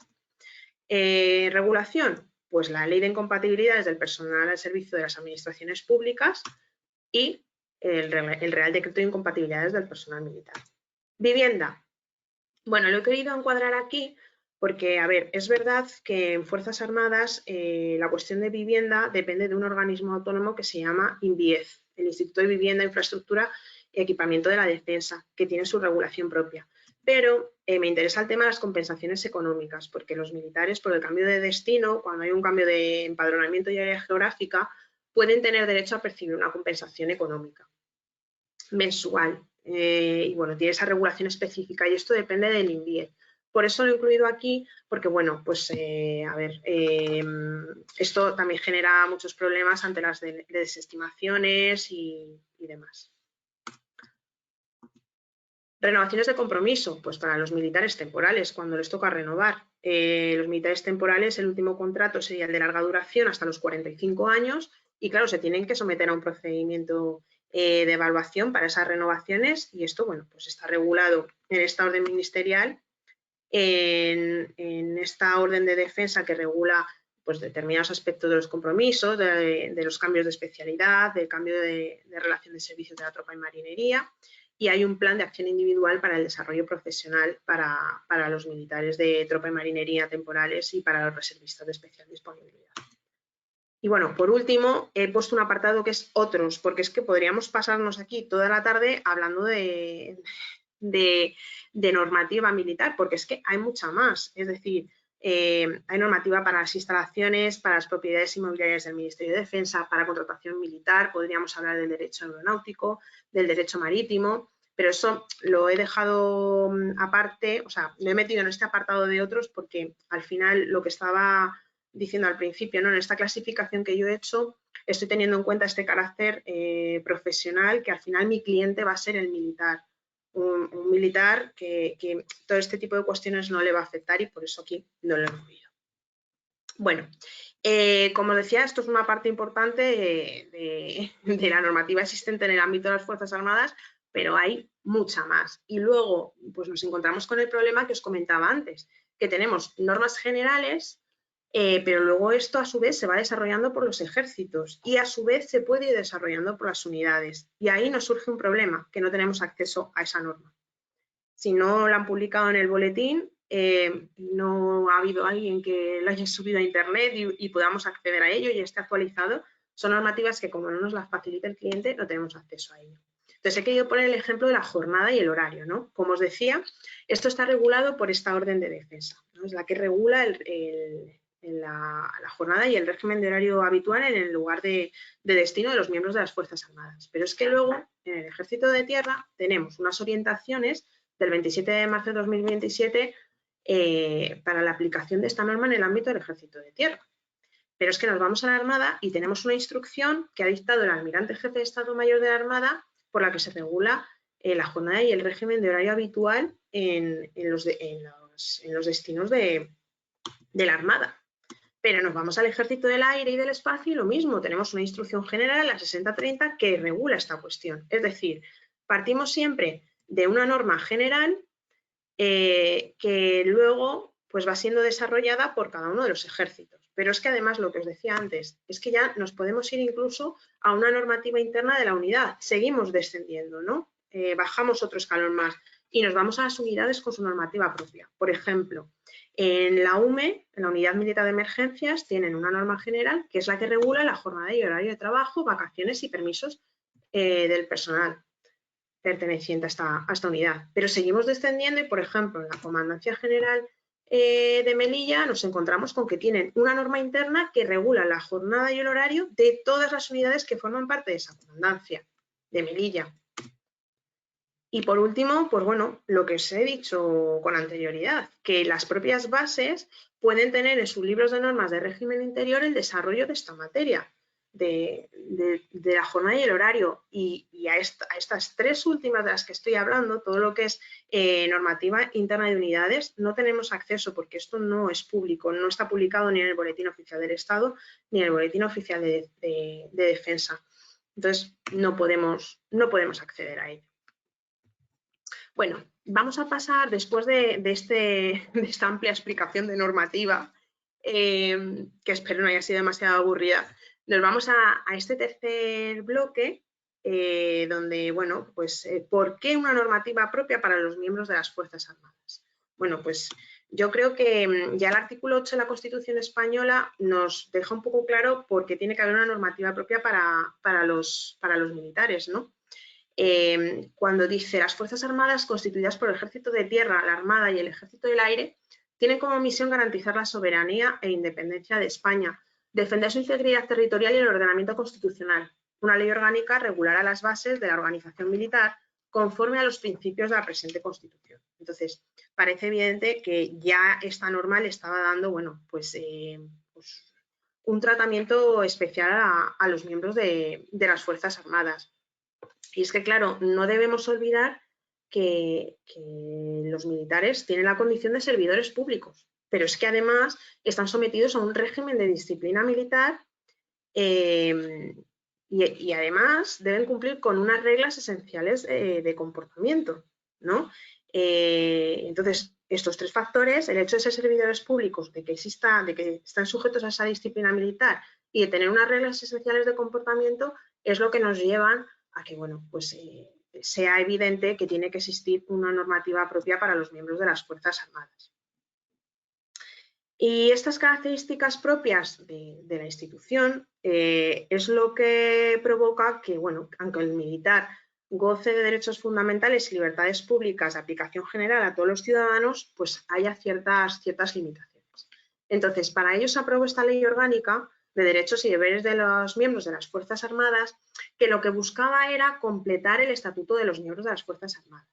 Regulación, pues la ley de incompatibilidades del personal al servicio de las administraciones públicas y el Real Decreto de Incompatibilidades del personal militar. Vivienda, Bueno, lo he querido encuadrar aquí porque, a ver, es verdad que en Fuerzas Armadas la cuestión de vivienda depende de un organismo autónomo que se llama INVIEZ, el Instituto de Vivienda, Infraestructura y Equipamiento de la Defensa, que tiene su regulación propia. Pero me interesa el tema de las compensaciones económicas, porque los militares, por el cambio de destino, cuando hay un cambio de empadronamiento y área geográfica, pueden tener derecho a percibir una compensación económica mensual. Y bueno, tiene esa regulación específica y esto depende del INVIEZ. Por eso lo he incluido aquí, porque bueno, pues a ver, esto también genera muchos problemas ante las desestimaciones y demás. Renovaciones de compromiso, pues para los militares temporales, cuando les toca renovar. Los militares temporales, el último contrato sería el de larga duración hasta los 45 años y claro, se tienen que someter a un procedimiento de evaluación para esas renovaciones y esto, bueno, pues está regulado en esta orden ministerial, en esta orden de defensa que regula pues determinados aspectos de los compromisos, de los cambios de especialidad, del cambio de relación de servicios de la tropa y marinería, y hay un plan de acción individual para el desarrollo profesional para los militares de tropa y marinería temporales y para los reservistas de especial disponibilidad. Y bueno, por último, he puesto un apartado que es otros, porque es que podríamos pasarnos aquí toda la tarde hablando de normativa militar, porque es que hay mucha más. Es decir, hay normativa para las instalaciones, para las propiedades inmobiliarias del Ministerio de Defensa, para contratación militar, podríamos hablar del derecho aeronáutico, del derecho marítimo, pero eso lo he dejado aparte, o sea, lo he metido en este apartado de otros porque al final lo que estaba diciendo al principio, ¿no? En esta clasificación que yo he hecho, estoy teniendo en cuenta este carácter profesional, que al final mi cliente va a ser el militar. Un militar que todo este tipo de cuestiones no le va a afectar y por eso aquí no lo he incluido. Bueno, como decía, esto es una parte importante de la normativa existente en el ámbito de las Fuerzas Armadas, pero hay mucha más. Y luego, pues nos encontramos con el problema que os comentaba antes, que tenemos normas generales, pero luego esto a su vez se va desarrollando por los ejércitos y a su vez se puede ir desarrollando por las unidades. Y ahí nos surge un problema, que no tenemos acceso a esa norma. Si no la han publicado en el boletín, no ha habido alguien que lo haya subido a internet y podamos acceder a ello y esté actualizado. Son normativas que como no nos las facilita el cliente, no tenemos acceso a ello. Entonces he querido poner el ejemplo de la jornada y el horario, ¿no? Como os decía, esto está regulado por esta orden de defensa, ¿no? Es la que regula la jornada y el régimen de horario habitual en el lugar de destino de los miembros de las Fuerzas Armadas. Pero es que luego, en el Ejército de Tierra, tenemos unas orientaciones del 27 de marzo de 2027 para la aplicación de esta norma en el ámbito del Ejército de Tierra. Pero es que nos vamos a la Armada y tenemos una instrucción que ha dictado el almirante jefe de Estado Mayor de la Armada por la que se regula la jornada y el régimen de horario habitual en los destinos de la Armada. Pero nos vamos al Ejército del Aire y del Espacio y lo mismo, tenemos una instrucción general, la 6030, que regula esta cuestión. Es decir, partimos siempre de una norma general que luego pues, va siendo desarrollada por cada uno de los ejércitos. Pero es que además lo que os decía antes, es que ya nos podemos ir incluso a una normativa interna de la unidad. Seguimos descendiendo, ¿no? Bajamos otro escalón más y nos vamos a las unidades con su normativa propia. Por ejemplo, en la UME, en la Unidad Militar de Emergencias, tienen una norma general que es la que regula la jornada y horario de trabajo, vacaciones y permisos del personal perteneciente a esta unidad. Pero seguimos descendiendo y, por ejemplo, en la Comandancia General de Melilla nos encontramos con que tienen una norma interna que regula la jornada y el horario de todas las unidades que forman parte de esa comandancia de Melilla. Y por último, pues bueno, lo que os he dicho con anterioridad, que las propias bases pueden tener en sus libros de normas de régimen interior el desarrollo de esta materia, de la jornada y el horario. Y a estas tres últimas de las que estoy hablando, todo lo que es normativa interna de unidades, no tenemos acceso porque esto no es público, no está publicado ni en el Boletín Oficial del Estado ni en el Boletín Oficial de Defensa. Entonces, no podemos acceder a ello. Bueno, vamos a pasar, después de esta amplia explicación de normativa, que espero no haya sido demasiado aburrida, nos vamos a este tercer bloque, donde, bueno, pues, ¿por qué una normativa propia para los miembros de las Fuerzas Armadas? Bueno, pues yo creo que ya el artículo 8 de la Constitución española nos deja un poco claro por qué tiene que haber una normativa propia para los militares, ¿no? Cuando dice las Fuerzas Armadas constituidas por el Ejército de Tierra, la Armada y el Ejército del Aire tienen como misión garantizar la soberanía e independencia de España, defender su integridad territorial y el ordenamiento constitucional. Una ley orgánica regulará las bases de la organización militar conforme a los principios de la presente Constitución. Entonces, parece evidente que ya esta norma le estaba dando, bueno, pues un tratamiento especial a los miembros de las Fuerzas Armadas. Y es que, claro, no debemos olvidar que los militares tienen la condición de servidores públicos, pero es que además están sometidos a un régimen de disciplina militar y además deben cumplir con unas reglas esenciales de comportamiento, ¿no? Entonces, estos tres factores, el hecho de ser servidores públicos, de que están sujetos a esa disciplina militar y de tener unas reglas esenciales de comportamiento, es lo que nos llevan a que, bueno, pues sea evidente que tiene que existir una normativa propia para los miembros de las Fuerzas Armadas. Y estas características propias de la institución es lo que provoca que, bueno, aunque el militar goce de derechos fundamentales y libertades públicas de aplicación general a todos los ciudadanos, pues haya ciertas limitaciones. Entonces, para ello se aprobó esta ley orgánica de derechos y deberes de los miembros de las Fuerzas Armadas, que lo que buscaba era completar el estatuto de los miembros de las Fuerzas Armadas.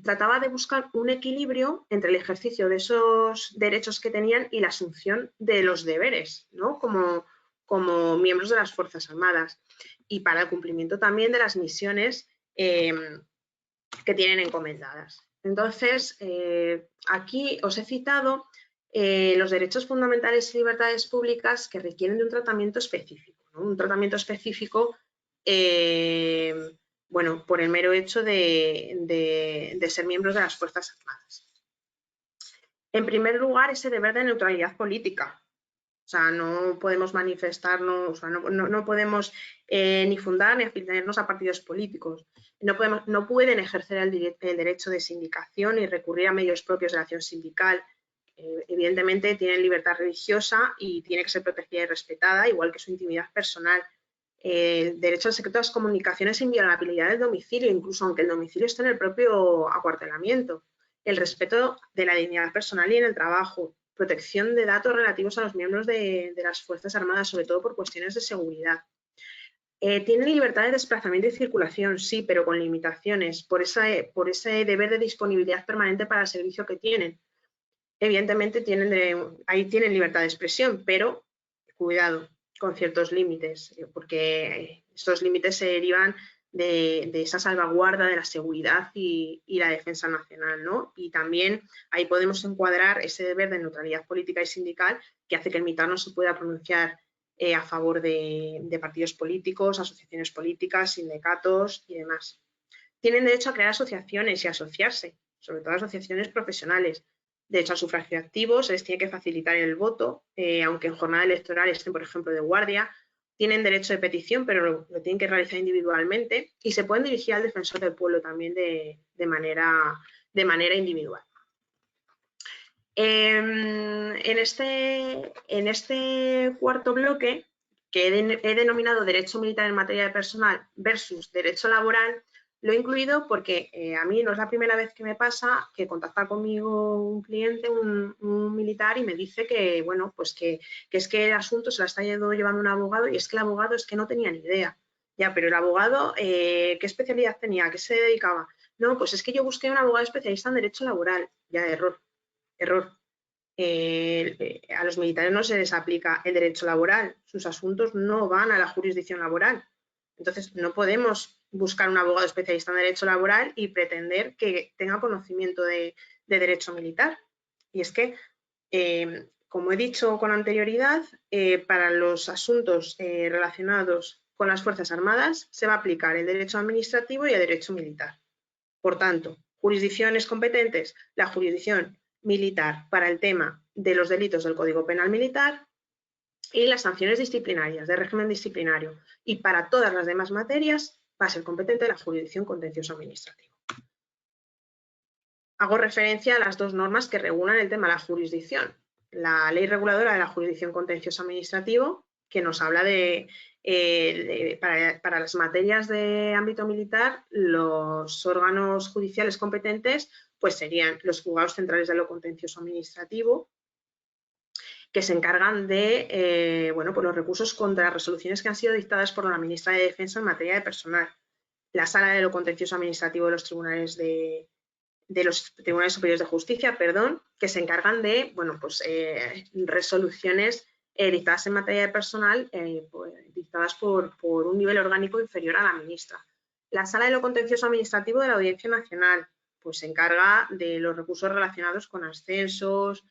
Trataba de buscar un equilibrio entre el ejercicio de esos derechos que tenían y la asunción de los deberes, ¿no? como miembros de las Fuerzas Armadas, y para el cumplimiento también de las misiones que tienen encomendadas. Entonces, aquí os he citado los derechos fundamentales y libertades públicas que requieren de un tratamiento específico, ¿no? Un tratamiento específico bueno, por el mero hecho de ser miembros de las Fuerzas Armadas. En primer lugar, ese deber de neutralidad política. O sea, no podemos manifestarnos, o sea, no podemos ni fundar ni afiliarnos a partidos políticos. No pueden ejercer el derecho de sindicación ni recurrir a medios propios de la acción sindical. Evidentemente, tienen libertad religiosa y tiene que ser protegida y respetada, igual que su intimidad personal. El derecho al secreto de las comunicaciones e inviolabilidad del domicilio, incluso aunque el domicilio esté en el propio acuartelamiento. El respeto de la dignidad personal y en el trabajo. Protección de datos relativos a los miembros de las Fuerzas Armadas, sobre todo por cuestiones de seguridad. Tienen libertad de desplazamiento y circulación, sí, pero con limitaciones, por ese deber de disponibilidad permanente para el servicio que tienen. Evidentemente ahí tienen libertad de expresión, pero cuidado, con ciertos límites, porque estos límites se derivan de esa salvaguarda de la seguridad y la defensa nacional, ¿no? Y también ahí podemos encuadrar ese deber de neutralidad política y sindical que hace que el militar no se pueda pronunciar a favor de partidos políticos, asociaciones políticas, sindicatos y demás. Tienen derecho a crear asociaciones y asociarse, sobre todo asociaciones profesionales. De hecho, al sufragio activo se les tiene que facilitar el voto, aunque en jornada electoral estén, por ejemplo, de guardia. Tienen derecho de petición, pero lo tienen que realizar individualmente y se pueden dirigir al defensor del pueblo también de manera individual. En este cuarto bloque, que he denominado derecho militar en materia de personal versus derecho laboral, lo he incluido porque a mí no es la primera vez que me pasa que contacta conmigo un cliente, un militar, y me dice que, bueno, pues que es que el asunto se la está llevando un abogado y es que el abogado es que no tenía ni idea. Ya, pero el abogado, ¿qué especialidad tenía? ¿A qué se dedicaba? No, pues es que yo busqué un abogado especialista en derecho laboral. Ya, error. A los militares no se les aplica el derecho laboral, sus asuntos no van a la jurisdicción laboral. Entonces, no podemos buscar un abogado especialista en derecho laboral y pretender que tenga conocimiento de derecho militar. Y es que, como he dicho con anterioridad, para los asuntos relacionados con las Fuerzas Armadas se va a aplicar el derecho administrativo y el derecho militar. Por tanto, jurisdicciones competentes, la jurisdicción militar para el tema de los delitos del Código Penal Militar y las sanciones disciplinarias, de régimen disciplinario. Y para todas las demás materias va a ser competente la jurisdicción contencioso administrativa. hago referencia a las dos normas que regulan el tema de la jurisdicción. La Ley Reguladora de la Jurisdicción Contencioso Administrativo, que nos habla para las materias de ámbito militar, los órganos judiciales competentes pues serían los juzgados centrales de lo contencioso administrativo, que se encargan de pues los recursos contra las resoluciones que han sido dictadas por la ministra de Defensa en materia de personal. La Sala de lo Contencioso Administrativo de los Tribunales los Tribunales Superiores de Justicia, que se encargan de resoluciones dictadas en materia de personal, dictadas por un nivel orgánico inferior a la ministra. La Sala de lo Contencioso Administrativo de la Audiencia Nacional, pues se encarga de los recursos relacionados con ascensos,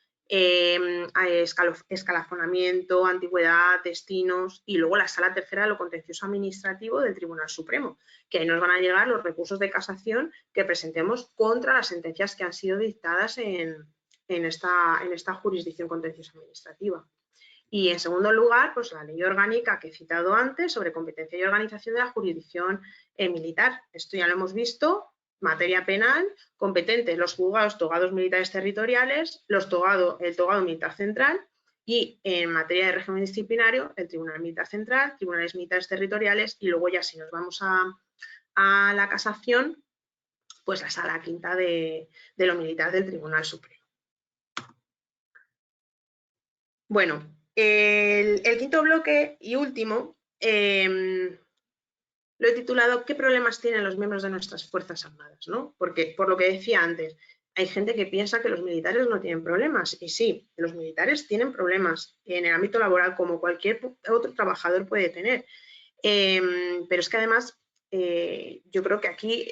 escalafonamiento, antigüedad, destinos, y luego la Sala Tercera de lo Contencioso Administrativo del Tribunal Supremo, que ahí nos van a llegar los recursos de casación que presentemos contra las sentencias que han sido dictadas en esta jurisdicción contenciosa administrativa. Y en segundo lugar, pues la ley orgánica que he citado antes sobre competencia y organización de la jurisdicción militar. Esto ya lo hemos visto. Materia penal, competentes los juzgados togados militares territoriales, el togado militar central, y en materia de régimen disciplinario, el Tribunal Militar Central, tribunales militares territoriales, y luego ya si nos vamos a la casación, pues la Sala Quinta de lo militar del Tribunal Supremo. Bueno, el quinto bloque y último lo he titulado ¿qué problemas tienen los miembros de nuestras Fuerzas Armadas? ¿No? Porque, por lo que decía antes, hay gente que piensa que los militares no tienen problemas, y sí, los militares tienen problemas en el ámbito laboral como cualquier otro trabajador puede tener, pero es que además yo creo que aquí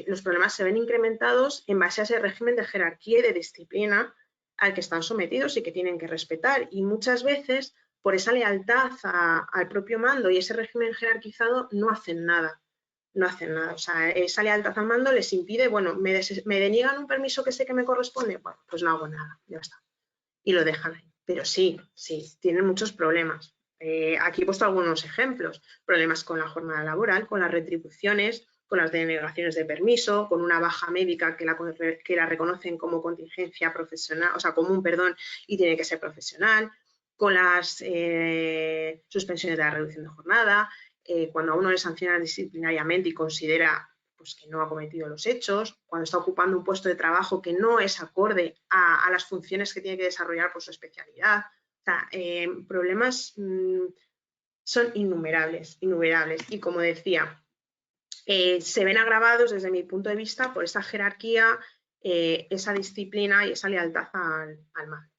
los problemas se ven incrementados en base a ese régimen de jerarquía y de disciplina al que están sometidos y que tienen que respetar, y muchas veces por esa lealtad al propio mando y ese régimen jerarquizado no hacen nada. No hacen nada. O sea, esa lealtad al mando les impide, bueno, me deniegan un permiso que sé que me corresponde, bueno, pues no hago nada, ya está. Y lo dejan ahí. Pero sí, tienen muchos problemas. Aquí he puesto algunos ejemplos. Problemas con la jornada laboral, con las retribuciones, con las denegaciones de permiso, con una baja médica que la reconocen como contingencia profesional, o sea, común, y tiene que ser profesional, con las suspensiones de la reducción de jornada, cuando a uno le sancionan disciplinariamente y considera pues, que no ha cometido los hechos, cuando está ocupando un puesto de trabajo que no es acorde a las funciones que tiene que desarrollar por su especialidad. O sea, problemas son innumerables. Y como decía, se ven agravados desde mi punto de vista por esa jerarquía, esa disciplina y esa lealtad al mando.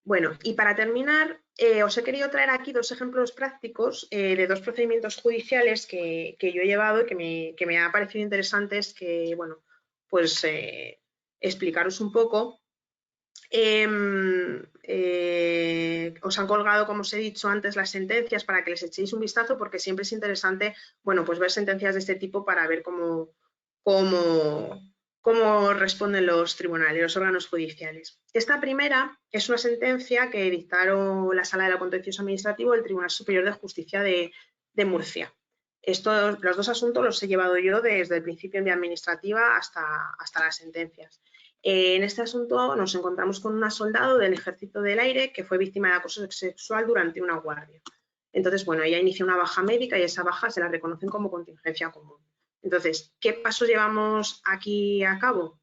Bueno, y para terminar, os he querido traer aquí dos ejemplos prácticos de dos procedimientos judiciales que yo he llevado y que me ha parecido interesantes que, bueno, pues explicaros un poco. Os han colgado, como os he dicho antes, las sentencias para que les echéis un vistazo, porque siempre es interesante, bueno, pues ver sentencias de este tipo para ver cómo responden los tribunales, los órganos judiciales. Esta primera es una sentencia que dictaron la Sala de lo Contencioso Administrativo del Tribunal Superior de Justicia de Murcia. Los dos asuntos los he llevado yo desde el principio en vía administrativa hasta las sentencias. En este asunto nos encontramos con una soldado del Ejército del Aire que fue víctima de acoso sexual durante una guardia. Entonces, bueno, ella inicia una baja médica y esa baja se la reconocen como contingencia común. Entonces, ¿qué pasos llevamos aquí a cabo?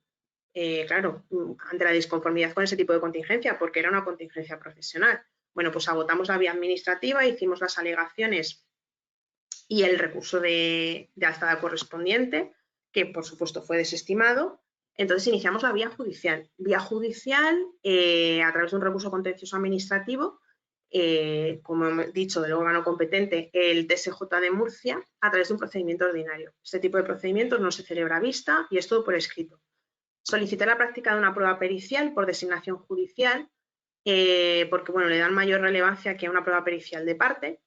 Claro, ante la disconformidad con ese tipo de contingencia, porque era una contingencia profesional. Bueno, pues agotamos la vía administrativa, hicimos las alegaciones y el recurso de alzada correspondiente, que por supuesto fue desestimado. Entonces iniciamos la vía judicial. Vía judicial a través de un recurso contencioso administrativo, como he dicho, del órgano competente, el TSJ de Murcia, a través de un procedimiento ordinario. Este tipo de procedimientos no se celebra a vista y es todo por escrito. Solicité la práctica de una prueba pericial por designación judicial, porque bueno, le dan mayor relevancia que a una prueba pericial de parte.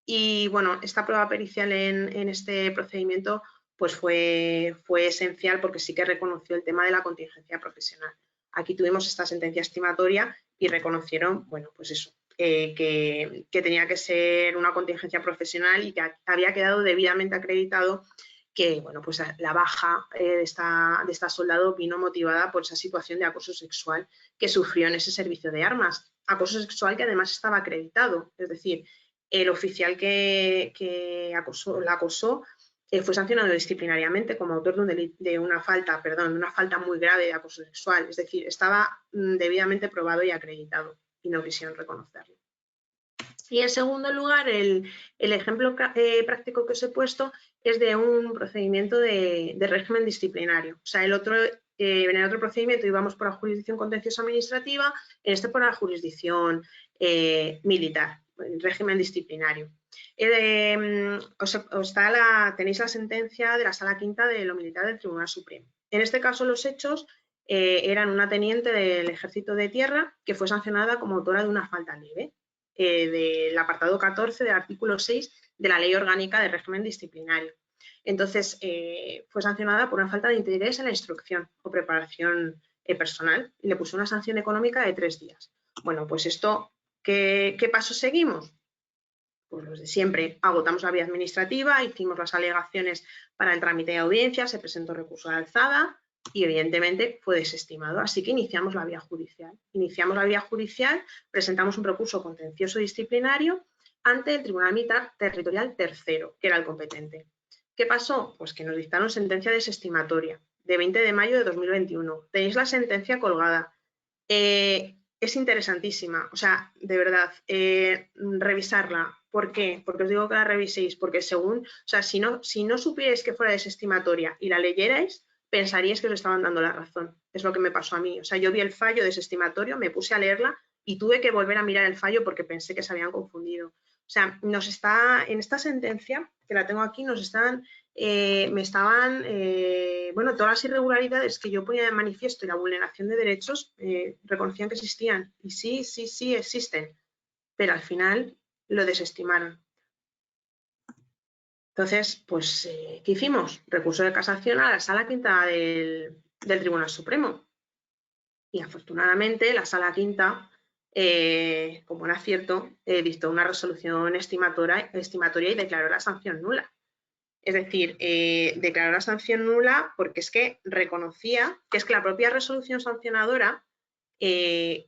Y bueno, esta prueba pericial en este procedimiento pues fue esencial porque sí que reconoció el tema de la contingencia profesional. Aquí tuvimos esta sentencia estimatoria y reconocieron, bueno, pues eso, que tenía que ser una contingencia profesional y que había quedado debidamente acreditado que bueno, pues la baja de esta soldado vino motivada por esa situación de acoso sexual que sufrió en ese servicio de armas. Acoso sexual que además estaba acreditado, es decir, el oficial que la acosó fue sancionado disciplinariamente como autor de una falta muy grave de acoso sexual, es decir, estaba debidamente probado y acreditado y no quisieron reconocerlo. Y en segundo lugar, el ejemplo práctico que os he puesto es de un procedimiento de régimen disciplinario. O sea, en el otro procedimiento íbamos por la jurisdicción contenciosa administrativa, en este por la jurisdicción militar, el régimen disciplinario. Tenéis la sentencia de la Sala Quinta de lo Militar del Tribunal Supremo. En este caso, los hechos eran una teniente del Ejército de Tierra que fue sancionada como autora de una falta leve, del apartado 14 del artículo 6 de la Ley Orgánica de Régimen Disciplinario. Entonces, fue sancionada por una falta de interés en la instrucción o preparación personal y le puso una sanción económica de 3 días. Bueno, pues esto, ¿qué pasos seguimos? Pues los de siempre. Agotamos la vía administrativa, hicimos las alegaciones para el trámite de audiencia, se presentó recurso de alzada y evidentemente fue desestimado. Así que iniciamos la vía judicial. Presentamos un recurso contencioso disciplinario ante el Tribunal Militar Territorial Tercero, que era el competente. ¿Qué pasó? Pues que nos dictaron sentencia desestimatoria de 20 de mayo de 2021. Tenéis la sentencia colgada. Es interesantísima, o sea, de verdad, revisarla. ¿Por qué? Porque os digo que la reviséis, porque si no supierais que fuera desestimatoria y la leyerais, pensaríais que os estaban dando la razón. Es lo que me pasó a mí. O sea, yo vi el fallo desestimatorio, me puse a leerla y tuve que volver a mirar el fallo porque pensé que se habían confundido. O sea, en esta sentencia, que la tengo aquí, bueno, todas las irregularidades que yo ponía de manifiesto y la vulneración de derechos reconocían que existían. Y sí existen, pero al final lo desestimaron. Entonces, pues, ¿qué hicimos? Recurso de casación a la Sala Quinta del Tribunal Supremo. Y afortunadamente la Sala Quinta, con buen acierto, dictó una resolución estimatoria y declaró la sanción nula. Es decir, declaró la sanción nula porque es que reconocía que la propia resolución sancionadora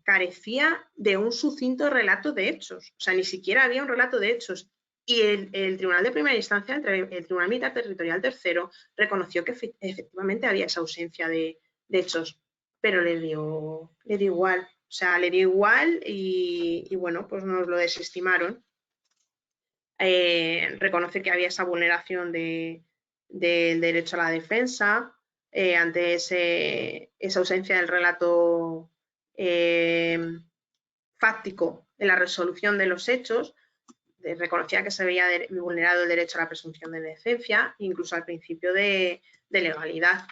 carecía de un sucinto relato de hechos. O sea, ni siquiera había un relato de hechos. Y el Tribunal de Primera Instancia, el Tribunal Militar Territorial Tercero, reconoció que efectivamente había esa ausencia de hechos, pero le dio igual. O sea, le dio igual y bueno, pues nos lo desestimaron. Reconoce que había esa vulneración del derecho a la defensa ante esa ausencia del relato fáctico en la resolución de los hechos. Reconocía que se había vulnerado el derecho a la presunción de inocencia, incluso al principio de legalidad.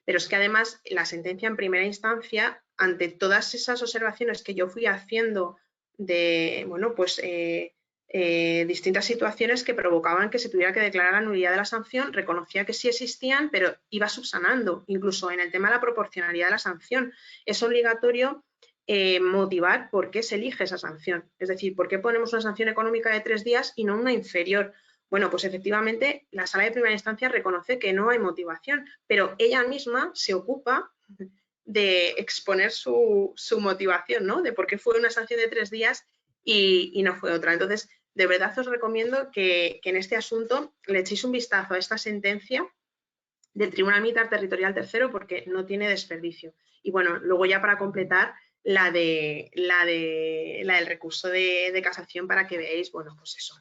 Pero es que además la sentencia en primera instancia, ante todas esas observaciones que yo fui haciendo de, bueno, pues distintas situaciones que provocaban que se tuviera que declarar la nulidad de la sanción, reconocía que sí existían, pero iba subsanando, incluso en el tema de la proporcionalidad de la sanción. Es obligatorio motivar por qué se elige esa sanción. Es decir, por qué ponemos una sanción económica de 3 días y no una inferior. Bueno, pues efectivamente la Sala de Primera Instancia reconoce que no hay motivación, pero ella misma se ocupa de exponer su motivación, ¿no? De por qué fue una sanción de 3 días y no fue otra. Entonces, de verdad os recomiendo que en este asunto le echéis un vistazo a esta sentencia del Tribunal Militar Territorial Tercero porque no tiene desperdicio. Y bueno, luego ya para completar la del recurso de casación para que veáis, bueno, pues eso,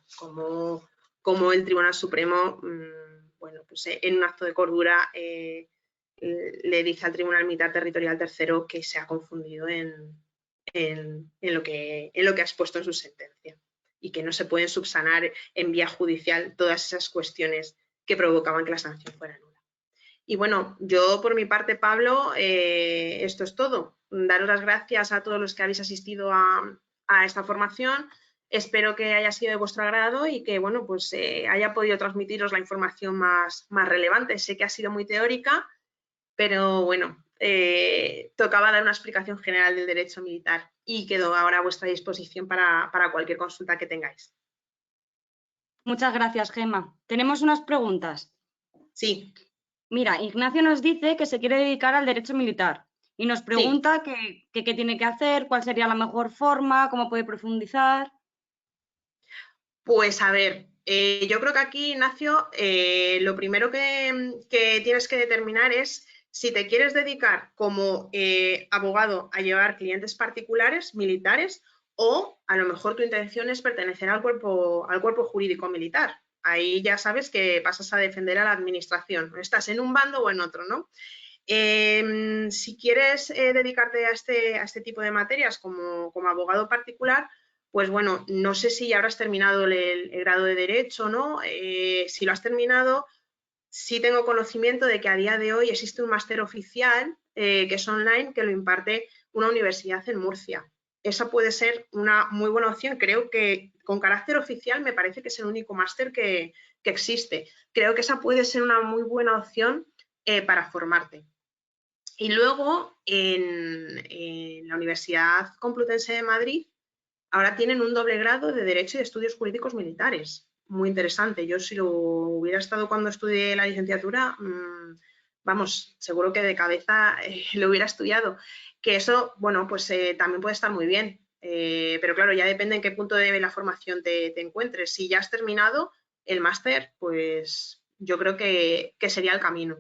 como el Tribunal Supremo, bueno, pues en un acto de cordura le dice al Tribunal Militar Territorial Tercero que se ha confundido en lo que ha expuesto en su sentencia y que no se pueden subsanar en vía judicial todas esas cuestiones que provocaban que la sanción fuera nula. Y bueno, yo por mi parte, Pablo, esto es todo. Daros las gracias a todos los que habéis asistido a esta formación. Espero que haya sido de vuestro agrado y que bueno, pues haya podido transmitiros la información más relevante. Sé que ha sido muy teórica, pero bueno, tocaba dar una explicación general del derecho militar y quedo ahora a vuestra disposición para cualquier consulta que tengáis. Muchas gracias, Gemma. Tenemos unas preguntas. Sí. Mira, Ignacio nos dice que se quiere dedicar al derecho militar y nos pregunta qué tiene que hacer, cuál sería la mejor forma, cómo puede profundizar. Pues a ver, yo creo que aquí, Ignacio, lo primero que tienes que determinar es si te quieres dedicar como abogado a llevar clientes particulares, militares, o a lo mejor tu intención es pertenecer al cuerpo jurídico militar. Ahí ya sabes que pasas a defender a la administración. Estás en un bando o en otro, ¿no? Si quieres dedicarte a este tipo de materias como abogado particular, pues bueno, no sé si ya habrás terminado el grado de Derecho, ¿no? Si lo has terminado, sí tengo conocimiento de que a día de hoy existe un máster oficial que es online, que lo imparte una universidad en Murcia. Esa puede ser una muy buena opción. Creo que con carácter oficial me parece que es el único máster que existe. Creo que esa puede ser una muy buena opción para formarte. Y luego en la Universidad Complutense de Madrid ahora tienen un doble grado de Derecho y Estudios Jurídicos Militares. Muy interesante. Yo si lo hubiera estado cuando estudié la licenciatura, vamos, seguro que de cabeza lo hubiera estudiado. Que eso, bueno, pues también puede estar muy bien. Pero claro, ya depende en qué punto de la formación te encuentres. Si ya has terminado el máster, pues yo creo que sería el camino.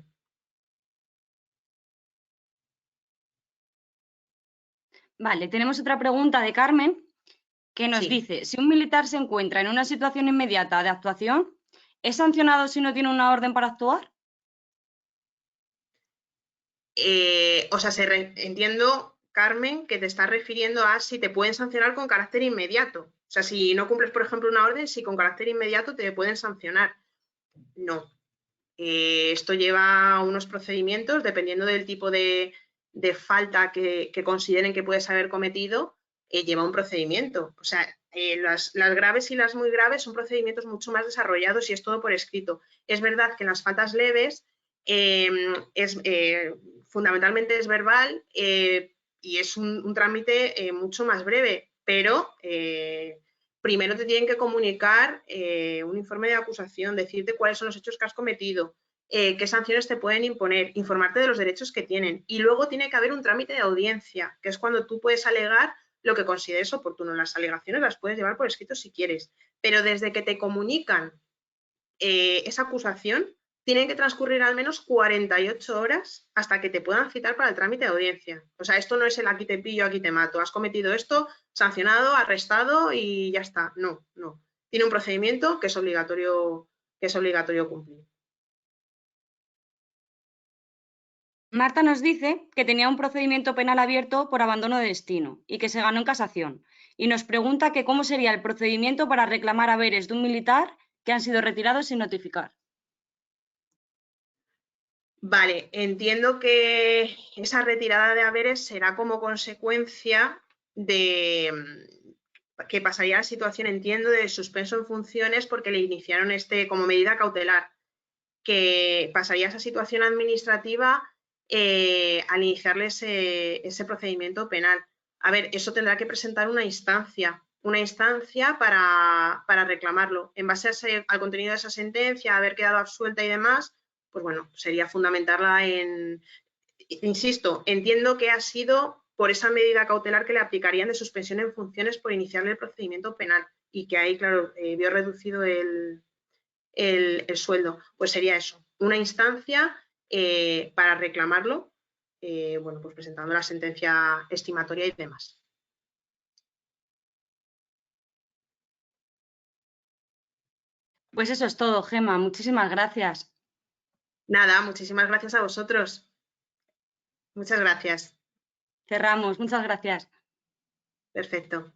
Vale, tenemos otra pregunta de Carmen que nos Sí. dice, si un militar se encuentra en una situación inmediata de actuación, ¿es sancionado si no tiene una orden para actuar? O sea, entiendo, Carmen, que te estás refiriendo a si te pueden sancionar con carácter inmediato. O sea, si no cumples, por ejemplo, una orden, si con carácter inmediato te pueden sancionar. No. Esto lleva unos procedimientos, dependiendo del tipo de falta que consideren que puedes haber cometido, lleva un procedimiento. O sea, las graves y las muy graves son procedimientos mucho más desarrollados y es todo por escrito. Es verdad que en las faltas leves fundamentalmente es verbal y es un trámite mucho más breve, pero primero te tienen que comunicar un informe de acusación, decirte cuáles son los hechos que has cometido, qué sanciones te pueden imponer, informarte de los derechos que tienen. Y luego tiene que haber un trámite de audiencia, que es cuando tú puedes alegar lo que consideres oportuno. Las alegaciones las puedes llevar por escrito si quieres, pero desde que te comunican esa acusación, tienen que transcurrir al menos 48 horas hasta que te puedan citar para el trámite de audiencia. O sea, esto no es el aquí te pillo, aquí te mato. Has cometido esto, sancionado, arrestado y ya está. No, no. Tiene un procedimiento que es obligatorio cumplir. Marta nos dice que tenía un procedimiento penal abierto por abandono de destino y que se ganó en casación. Y nos pregunta que cómo sería el procedimiento para reclamar haberes de un militar que han sido retirados sin notificar. Vale, entiendo que esa retirada de haberes será como consecuencia de que pasaría la situación, entiendo, de suspenso en funciones porque le iniciaron como medida cautelar, que pasaría esa situación administrativa al iniciarle ese procedimiento penal. A ver, eso tendrá que presentar una instancia para reclamarlo. En base al contenido de esa sentencia, haber quedado absuelta y demás, pues bueno, sería fundamentarla insisto, entiendo que ha sido por esa medida cautelar que le aplicarían de suspensión en funciones por iniciarle el procedimiento penal y que ahí, claro, vio reducido el sueldo. Pues sería eso, una instancia para reclamarlo, bueno, pues presentando la sentencia estimatoria y demás. Pues eso es todo, Gemma. Muchísimas gracias. Nada, muchísimas gracias a vosotros. Muchas gracias. Cerramos. Muchas gracias. Perfecto.